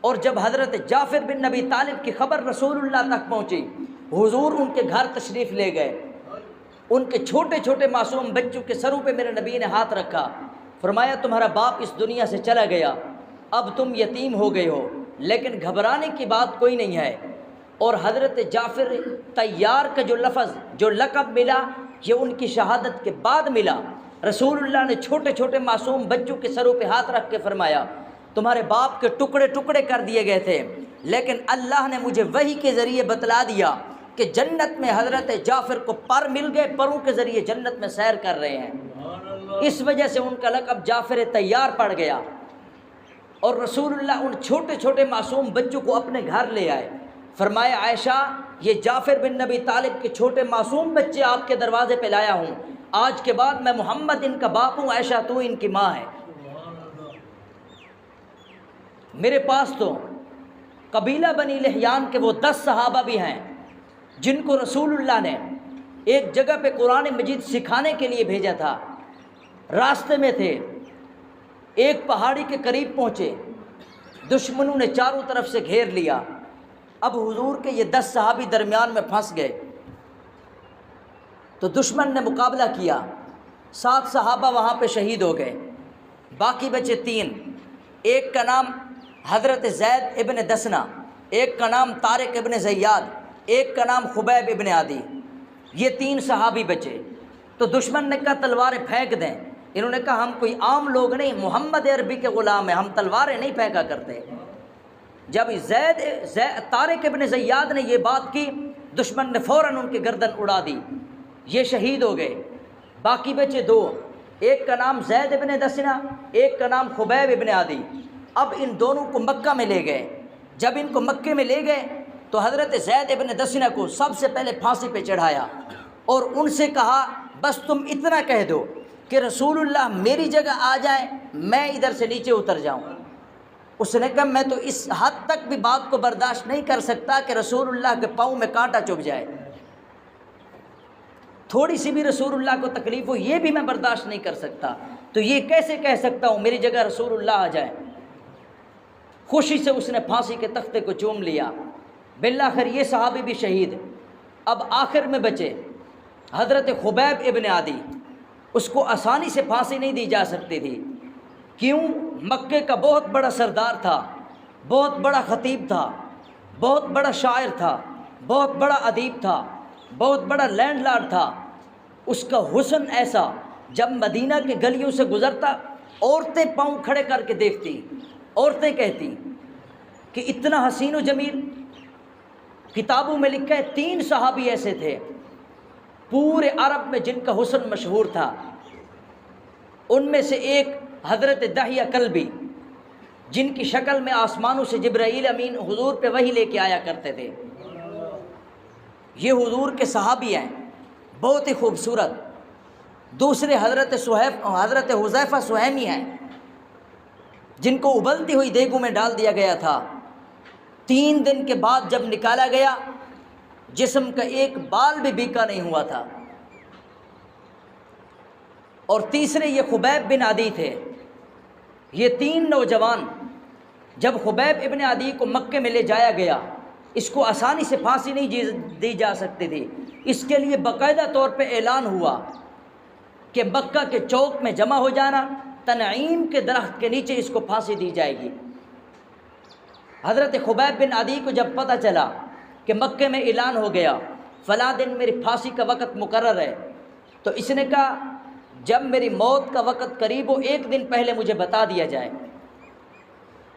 اور جب حضرت جعفر بن ابی طالب کی خبر رسول اللہ تک پہنچی، حضور ان کے گھر تشریف لے گئے، ان کے چھوٹے چھوٹے معصوم بچوں کے سروں پہ میرے نبی نے ہاتھ رکھا، فرمایا تمہارا باپ اس دنیا سے چلا گیا، اب تم یتیم ہو گئے ہو، لیکن گھبرانے کی بات کوئی نہیں ہے۔ اور حضرت جعفر طیار کا جو لفظ، جو لقب ملا، یہ ان کی شہادت کے بعد ملا۔ رسول اللہ نے چھوٹے چھوٹے معصوم بچوں کے سروں پہ ہاتھ رکھ کے فرمایا تمہارے باپ کے ٹکڑے ٹکڑے کر دیے گئے تھے، لیکن اللہ نے مجھے وحی کے ذریعے بتلا دیا کہ جنت میں حضرت جعفر کو پر مل گئے، پروں کے ذریعے جنت میں سیر کر رہے ہیں۔ اس وجہ سے ان کا لقب جعفر طیار پڑ گیا۔ اور رسول اللہ ان چھوٹے چھوٹے معصوم بچوں کو اپنے گھر لے آئے، فرمایا عائشہ یہ جعفر بن نبی طالب کے چھوٹے معصوم بچے آپ کے دروازے پہ لایا ہوں، آج کے بعد میں محمد ان کا باپ ہوں، عائشہ تو ان کی ماں ہے۔ میرے پاس تو قبیلہ بنی لحیان کے وہ 10 صحابہ بھی ہیں جن کو رسول اللہ نے ایک جگہ پہ قرآن مجید سکھانے کے لیے بھیجا تھا۔ راستے میں تھے، ایک پہاڑی کے قریب پہنچے، دشمنوں نے چاروں طرف سے گھیر لیا۔ اب حضور کے یہ 10 صحابی درمیان میں پھنس گئے تو دشمن نے مقابلہ کیا، 7 صحابہ وہاں پہ شہید ہو گئے، باقی بچے 3۔ ایک کا نام حضرت زید ابن دسنہ، ایک کا نام طارق ابن زیاد، ایک کا نام خبیب ابن عدی، یہ 3 صحابی بچے۔ تو دشمن نے کہا تلواریں پھینک دیں، انہوں نے کہا ہم کوئی عام لوگ نہیں، محمد عربی کے غلام ہیں، ہم تلواریں نہیں پھینکا کرتے۔ جب طارق ابن زیاد نے یہ بات کی، دشمن نے فوراً ان کی گردن اڑا دی، یہ شہید ہو گئے۔ باقی بچے 2، ایک کا نام زید ابن دسنہ، ایک کا نام خبیب ابن عدی۔ اب ان دونوں کو مکہ میں لے گئے۔ جب ان کو مکے میں لے گئے تو حضرت زید ابن دسنہ کو سب سے پہلے پھانسی پہ چڑھایا اور ان سے کہا بس تم اتنا کہہ دو کہ رسول اللہ میری جگہ آ جائیں، میں ادھر سے نیچے اتر جاؤں۔ اس نے کہا میں تو اس حد تک بھی بات کو برداشت نہیں کر سکتا کہ رسول اللہ کے پاؤں میں کانٹا چبھ جائے، تھوڑی سی بھی رسول اللہ کو تکلیف ہو یہ بھی میں برداشت نہیں کر سکتا، تو یہ کیسے کہہ سکتا ہوں میری جگہ رسول اللہ آ جائے۔ خوشی سے اس نے پھانسی کے تختے کو چوم لیا۔ بالآخر یہ صحابی بھی شہید۔ اب آخر میں بچے حضرت خبیب ابن عدی، اس کو آسانی سے پھانسی نہیں دی جا سکتی تھی، کیوں؟ مکے کا بہت بڑا سردار تھا، بہت بڑا خطیب تھا، بہت بڑا شاعر تھا، بہت بڑا ادیب تھا، بہت بڑا لینڈ لارڈ تھا۔ اس کا حسن ایسا، جب مدینہ کے گلیوں سے گزرتا عورتیں پاؤں کھڑے کر کے دیکھتی، عورتیں کہتی کہ اتنا حسین و جمیل۔ کتابوں میں لکھا ہے 3 صحابی ایسے تھے پورے عرب میں جن کا حسن مشہور تھا، ان میں سے ایک حضرت دحیہ کلبی، جن کی شکل میں آسمانوں سے جبرائیل امین حضور پہ وحی لے کے آیا کرتے تھے۔ یہ حضور کے صحابی ہیں، بہت ہی خوبصورت۔ دوسرے حضرت حذیفہ سہیمی ہیں، جن کو ابلتی ہوئی دیگوں میں ڈال دیا گیا تھا، 3 دن کے بعد جب نکالا گیا جسم کا ایک بال بھی بیکا نہیں ہوا تھا۔ اور تیسرے یہ خبیب بن عدی تھے۔ یہ 3 نوجوان، جب خبیب ابن عدی کو مکے میں لے جایا گیا، اس کو آسانی سے پھانسی نہیں دی جا سکتی تھی، اس کے لیے باقاعدہ طور پہ اعلان ہوا کہ مکہ کے چوک میں جمع ہو جانا، تنعیم کے درخت کے نیچے اس کو پھانسی دی جائے گی۔ حضرت خبیب بن عدی کو جب پتہ چلا کہ مکے میں اعلان ہو گیا فلاں دن میری پھانسی کا وقت مقرر ہے، تو اس نے کہا جب میری موت کا وقت قریب ہو 1 دن پہلے مجھے بتا دیا جائے۔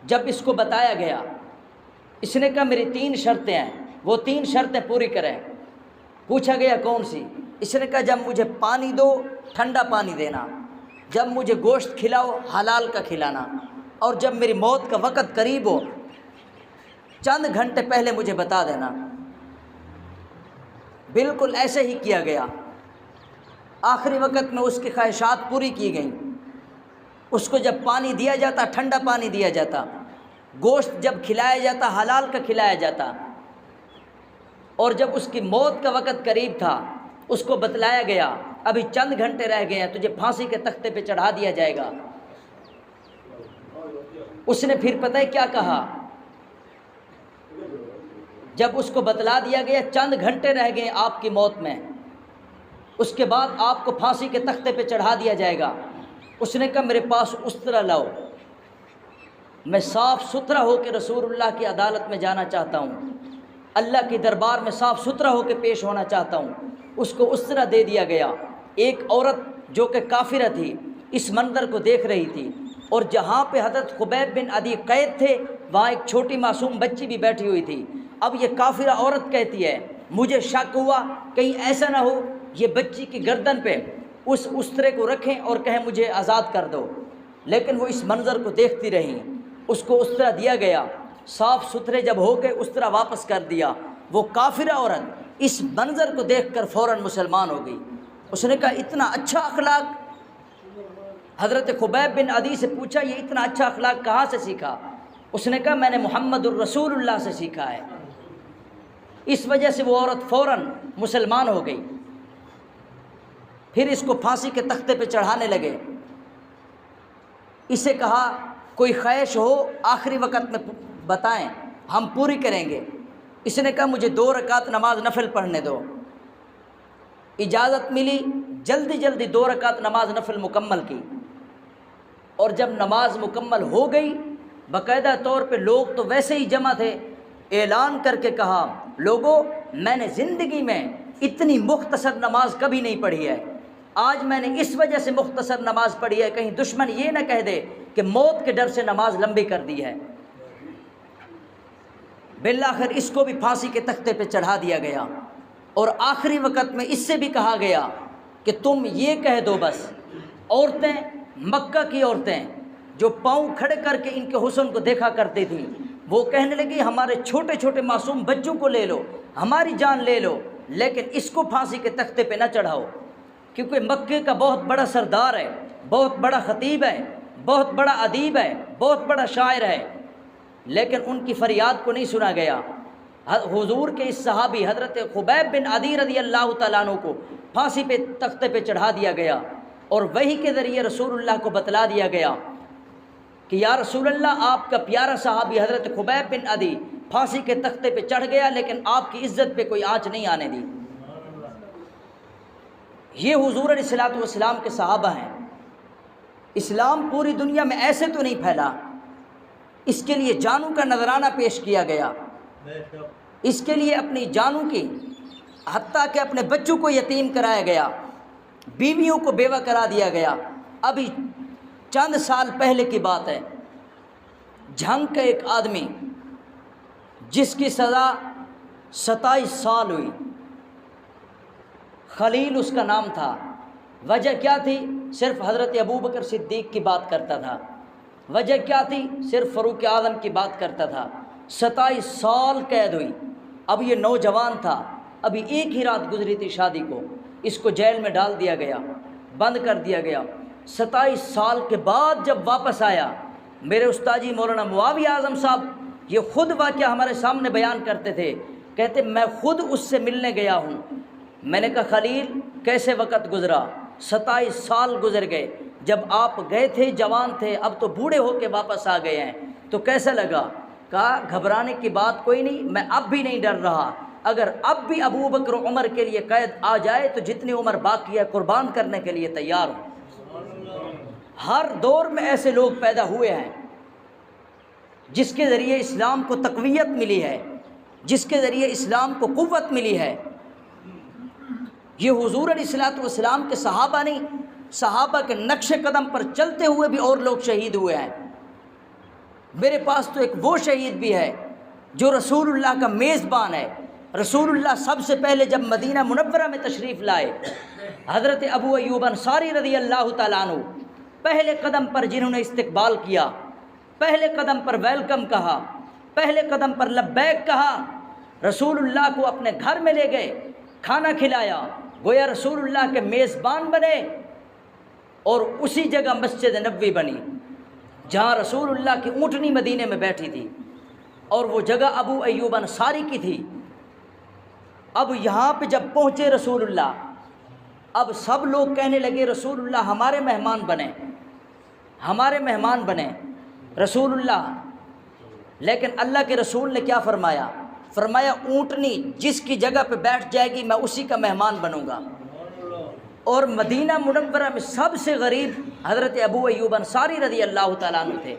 جب اس کو بتایا گیا، اس نے کہا میری 3 شرطیں ہیں، وہ 3 شرطیں پوری کریں۔ پوچھا گیا کون سی؟ اس نے کہا جب مجھے پانی دو ٹھنڈا پانی دینا، جب مجھے گوشت کھلاؤ حلال کا کھلانا، اور جب میری موت کا وقت قریب ہو چند گھنٹے پہلے مجھے بتا دینا۔ بالکل ایسے ہی کیا گیا۔ آخری وقت میں اس کی خواہشات پوری کی گئیں۔ اس کو جب پانی دیا جاتا ٹھنڈا پانی دیا جاتا، گوشت جب کھلایا جاتا حلال کا کھلایا جاتا، اور جب اس کی موت کا وقت قریب تھا اس کو بتلایا گیا ابھی چند گھنٹے رہ گئے ہیں، تجھے پھانسی کے تختے پہ چڑھا دیا جائے گا۔ اس نے پھر پتہ ہے کیا کہا؟ جب اس کو بتلا دیا گیا چند گھنٹے رہ گئے آپ کی موت میں، اس کے بعد آپ کو پھانسی کے تختے پہ چڑھا دیا جائے گا، اس نے کہا میرے پاس استرا لاؤ، میں صاف ستھرا ہو کے رسول اللہ کی عدالت میں جانا چاہتا ہوں، اللہ کے دربار میں صاف ستھرا ہو کے پیش ہونا چاہتا ہوں۔ اس کو استرا دے دیا گیا۔ ایک عورت جو کہ کافرہ تھی اس منظر کو دیکھ رہی تھی، اور جہاں پہ حضرت خبیب بن عدی قید تھے وہاں ایک چھوٹی معصوم بچی بھی بیٹھی ہوئی تھی۔ اب یہ کافرہ عورت کہتی ہے مجھے شک ہوا کہیں ایسا نہ ہو یہ بچی کی گردن پہ اس استرے کو رکھیں اور کہیں مجھے آزاد کر دو، لیکن وہ اس منظر کو دیکھتی رہیں۔ اس کو استرا دیا گیا، صاف ستھرے جب ہو گئے استرا واپس کر دیا۔ وہ کافرہ عورت اس منظر کو دیکھ کر فوراً مسلمان ہو گئی۔ اس نے کہا اتنا اچھا اخلاق، حضرت خبیب بن عدی سے پوچھا یہ اتنا اچھا اخلاق کہاں سے سیکھا؟ اس نے کہا میں نے محمد الرسول اللہ سے سیکھا ہے۔ اس وجہ سے وہ عورت فوراً مسلمان ہو گئی۔ پھر اس کو پھانسی کے تختے پہ چڑھانے لگے۔ اسے کہا کوئی خواہش ہو آخری وقت میں بتائیں ہم پوری کریں گے۔ اس نے کہا مجھے 2 رکعت نماز نفل پڑھنے دو۔ اجازت ملی، جلدی جلدی 2 رکعت نماز نفل مکمل کی، اور جب نماز مکمل ہو گئی باقاعدہ طور پہ لوگ تو ویسے ہی جمع تھے، اعلان کر کے کہا لوگوں میں نے زندگی میں اتنی مختصر نماز کبھی نہیں پڑھی ہے، آج میں نے اس وجہ سے مختصر نماز پڑھی ہے کہیں دشمن یہ نہ کہہ دے کہ موت کے ڈر سے نماز لمبی کر دی ہے۔ بالآخر اس کو بھی پھانسی کے تختے پہ چڑھا دیا گیا، اور آخری وقت میں اس سے بھی کہا گیا کہ تم یہ کہہ دو بس۔ عورتیں مکہ کی عورتیں جو پاؤں کھڑے کر کے ان کے حسن کو دیکھا کرتی تھیں وہ کہنے لگی ہمارے چھوٹے چھوٹے معصوم بچوں کو لے لو، ہماری جان لے لو، لیکن اس کو پھانسی کے تختے پہ نہ چڑھاؤ، کیونکہ مکے کا بہت بڑا سردار ہے، بہت بڑا خطیب ہے، بہت بڑا ادیب ہے، بہت بڑا شاعر ہے۔ لیکن ان کی فریاد کو نہیں سنا گیا۔ حضور کے اس صحابی حضرت خبیب بن عدی رضی اللہ تعالیٰ عنہ کو پھانسی پہ تختے پہ چڑھا دیا گیا، اور وحی کے ذریعے رسول اللہ کو بتلا دیا گیا کہ یا رسول اللہ آپ کا پیارا صحابی حضرت خبیب بن عدی پھانسی کے تختے پہ چڑھ گیا لیکن آپ کی عزت پہ کوئی آنچ نہیں آنے دی۔ یہ حضور علیہ الصلوۃ والسلام کے صحابہ ہیں۔ اسلام پوری دنیا میں ایسے تو نہیں پھیلا، اس کے لیے جانوں کا نذرانہ پیش کیا گیا، اس کے لیے اپنی جانوں کی، حتیٰ کہ اپنے بچوں کو یتیم کرایا گیا، بیویوں کو بیوہ کرا دیا گیا۔ ابھی چند سال پہلے کی بات ہے، جھنگ کا ایک آدمی جس کی سزا 27 سال ہوئی، خلیل اس کا نام تھا۔ وجہ کیا تھی؟ صرف حضرت ابوبکر صدیق کی بات کرتا تھا۔ وجہ کیا تھی؟ صرف فاروق اعظم کی بات کرتا تھا۔ 27 سال قید ہوئی۔ اب یہ نوجوان تھا، ابھی ایک ہی رات گزری تھی شادی کو، اس کو جیل میں ڈال دیا گیا، بند کر دیا گیا۔ 27 سال کے بعد جب واپس آیا، میرے استاذی مولانا معاویہ اعظم صاحب یہ خود واقعہ ہمارے سامنے بیان کرتے تھے، کہتے میں خود اس سے ملنے گیا ہوں۔ میں نے کہا خلیل کیسے وقت گزرا؟ 27 سال گزر گئے، جب آپ گئے تھے جوان تھے، اب تو بوڑھے ہو کے واپس آ گئے ہیں، تو کیسا لگا؟ کہا گھبرانے کی بات کوئی نہیں، میں اب بھی نہیں ڈر رہا، اگر اب بھی ابو بکر عمر کے لیے قید آ جائے تو جتنی عمر باقی ہے قربان کرنے کے لیے تیار ہوں۔ ہر دور میں ایسے لوگ پیدا ہوئے ہیں جس کے ذریعے اسلام کو تقویت ملی ہے، جس کے ذریعے اسلام کو قوت ملی ہے۔ یہ حضور علیہ الصلوۃ والسلام کے صحابہ نہیں، صحابہ کے نقش قدم پر چلتے ہوئے بھی اور لوگ شہید ہوئے ہیں۔ میرے پاس تو ایک وہ شہید بھی ہے جو رسول اللہ کا میزبان ہے۔ رسول اللہ سب سے پہلے جب مدینہ منورہ میں تشریف لائے، حضرت ابو ایوب انصاری رضی اللہ تعالیٰ عنہ پہلے قدم پر جنہوں نے استقبال کیا، پہلے قدم پر ویلکم کہا، پہلے قدم پر لبیک کہا، رسول اللہ کو اپنے گھر میں لے گئے، کھانا کھلایا، گویا رسول اللہ کے میزبان بنے، اور اسی جگہ مسجد نبوی بنی جہاں رسول اللہ کی اونٹنی مدینے میں بیٹھی تھی، اور وہ جگہ ابو ایوب انصاری کی تھی۔ اب یہاں پہ جب پہنچے رسول اللہ، اب سب لوگ کہنے لگے رسول اللہ ہمارے مہمان بنے، ہمارے مہمان بنے رسول اللہ۔ لیکن اللہ کے رسول نے کیا فرمایا؟ فرمایا اونٹنی جس کی جگہ پہ بیٹھ جائے گی میں اسی کا مہمان بنوں گا۔ اور مدینہ منورہ میں سب سے غریب حضرت ابو ایوب انصاری رضی اللہ تعالیٰ عنہ تھے۔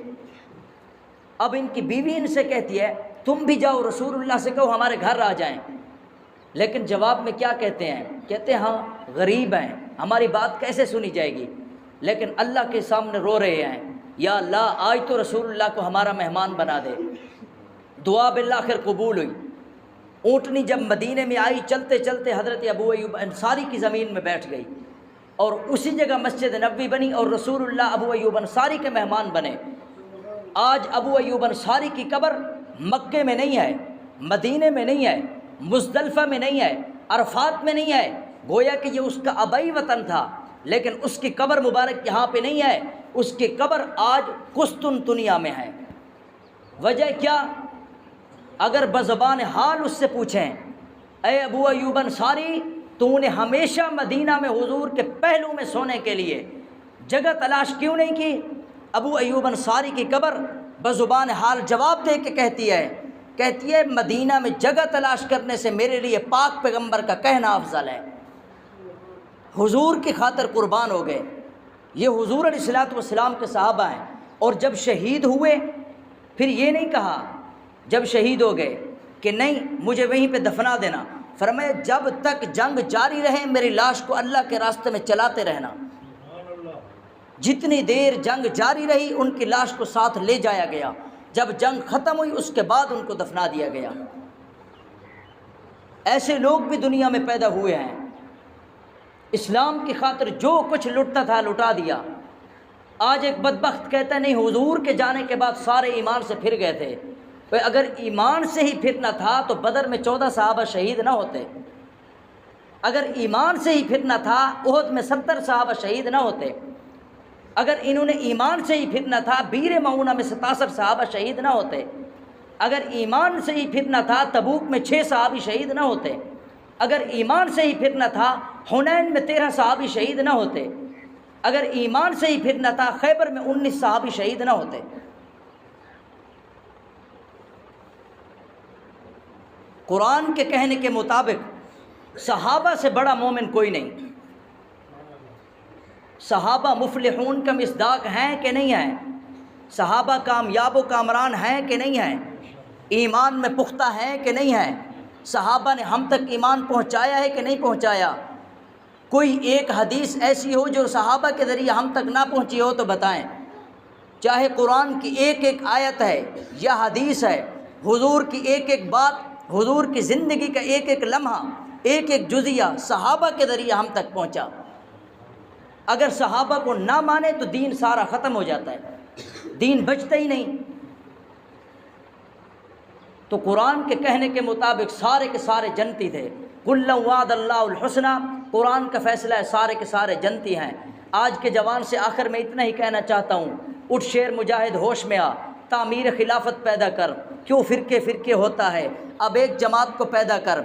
اب ان کی بیوی ان سے کہتی ہے تم بھی جاؤ رسول اللہ سے کہو ہمارے گھر آ جائیں، لیکن جواب میں کیا کہتے ہیں؟ کہتے ہیں ہاں غریب ہیں، ہماری بات کیسے سنی جائے گی، لیکن اللہ کے سامنے رو رہے ہیں یا اللہ آج تو رسول اللہ کو ہمارا مہمان بنا دے۔ دعا بالآخر قبول ہوئی۔ اونٹنی جب مدینے میں آئی، چلتے چلتے حضرت ابو ایوب انصاری کی زمین میں بیٹھ گئی، اور اسی جگہ مسجد نبوی بنی اور رسول اللہ ابو ایوب انصاری کے مہمان بنے۔ آج ابو ایوب انصاری کی قبر مکے میں نہیں ہے، مدینے میں نہیں ہے، مزدلفہ میں نہیں ہے، عرفات میں نہیں ہے، گویا کہ یہ اس کا آبائی وطن تھا، لیکن اس کی قبر مبارک یہاں پہ نہیں ہے، اس کی قبر آج قسطنطنیہ میں ہے۔ وجہ کیا؟ اگر بزبان حال اس سے پوچھیں اے ابو ایوب انصاری تو نے ہمیشہ مدینہ میں حضور کے پہلو میں سونے کے لیے جگہ تلاش کیوں نہیں کی؟ ابو ایوب انصاری کی قبر بزبان حال جواب دے کے کہتی ہے مدینہ میں جگہ تلاش کرنے سے میرے لیے پاک پیغمبر کا کہنا افضل ہے۔ حضور کی خاطر قربان ہو گئے۔ یہ حضور علیہ الصلوۃ والسلام کے صحابہ ہیں، اور جب شہید ہوئے پھر یہ نہیں کہا جب شہید ہو گئے کہ نہیں مجھے وہیں پہ دفنا دینا، فرمایا جب تک جنگ جاری رہے میری لاش کو اللہ کے راستے میں چلاتے رہنا۔ جتنی دیر جنگ جاری رہی ان کی لاش کو ساتھ لے جایا گیا، جب جنگ ختم ہوئی اس کے بعد ان کو دفنا دیا گیا۔ ایسے لوگ بھی دنیا میں پیدا ہوئے ہیں، اسلام کی خاطر جو کچھ لٹتا تھا لٹا دیا۔ آج ایک بدبخت کہتا ہے نہیں حضور کے جانے کے بعد سارے ایمان سے پھر گئے تھے۔ اگر ایمان سے ہی پھرنا تھا تو بدر میں 14 صحابہ شہید نہ ہوتے، اگر ایمان سے ہی پھرنا تھا احد میں 70 صحابہ شہید نہ ہوتے، اگر انہوں نے ایمان سے ہی پھرنا تھا بیر معونہ میں 67 صحابہ شہید نہ ہوتے، اگر ایمان سے ہی پھرنا تھا تبوک میں 6 صحابی شہید نہ ہوتے، اگر ایمان سے ہی پھرنا تھا حنین میں 13 صحابی شہید نہ ہوتے، اگر ایمان سے ہی پھرنا تھا خیبر میں 19 صحابی شہید نہ ہوتے۔ قرآن کے کہنے کے مطابق صحابہ سے بڑا مومن کوئی نہیں۔ صحابہ مفلحون کا مصداق ہیں کہ نہیں ہیں؟ صحابہ کامیاب و کامران ہیں کہ نہیں ہیں؟ ایمان میں پختہ ہیں کہ نہیں ہیں؟ صحابہ نے ہم تک ایمان پہنچایا ہے کہ نہیں پہنچایا؟ کوئی ایک حدیث ایسی ہو جو صحابہ کے ذریعے ہم تک نہ پہنچی ہو تو بتائیں۔ چاہے قرآن کی ایک ایک آیت ہے یا حدیث ہے، حضور کی ایک ایک بات، حضور کی زندگی کا ایک ایک لمحہ، ایک ایک جزیہ صحابہ کے ذریعے ہم تک پہنچا۔ اگر صحابہ کو نہ مانے تو دین سارا ختم ہو جاتا ہے، دین بچتا ہی نہیں۔ تو قرآن کے کہنے کے مطابق سارے کے سارے جنتی تھے۔ کُلًّا وعد اللہ الحسنیٰ، قرآن کا فیصلہ ہے سارے کے سارے جنتی ہیں۔ آج کے جوان سے آخر میں اتنا ہی کہنا چاہتا ہوں، اٹھ شیر مجاہد ہوش میں آ، تعمیر خلافت پیدا کر، کیوں فرقے فرقے ہوتا ہے، اب ایک جماعت کو پیدا کر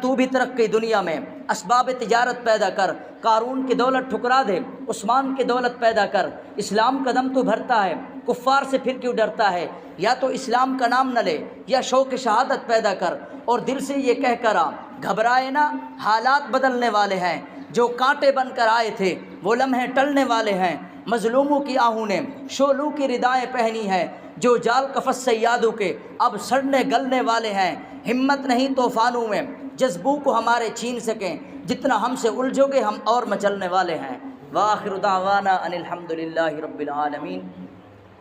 تو بھی ترقی دنیا میں، اسباب تجارت پیدا کر، قارون کی دولت ٹھکرا دے، عثمان کی دولت پیدا کر، اسلام کا دم تو بھرتا ہے، کفار سے پھر کیوں ڈرتا ہے، یا تو اسلام کا نام نہ لے یا شوق شہادت پیدا کر، اور دل سے یہ کہہ کر آ، گھبرائے نہ، حالات بدلنے والے ہیں، جو کانٹے بن کر آئے تھے وہ لمحے ٹلنے والے ہیں، مظلوموں کی آہوں نے شولوں کی ردائیں پہنی ہیں، جو جال کفس سے یادوں کے اب سڑنے گلنے والے ہیں، ہمت نہیں طوفانوں میں جذبوں کو ہمارے چھین سکیں، جتنا ہم سے الجھو گے ہم اور مچلنے والے ہیں۔ وآخر دعوانا ان الحمد للہ رب العالمین۔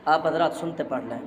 آپ حضرات سنتے پڑھ لیں۔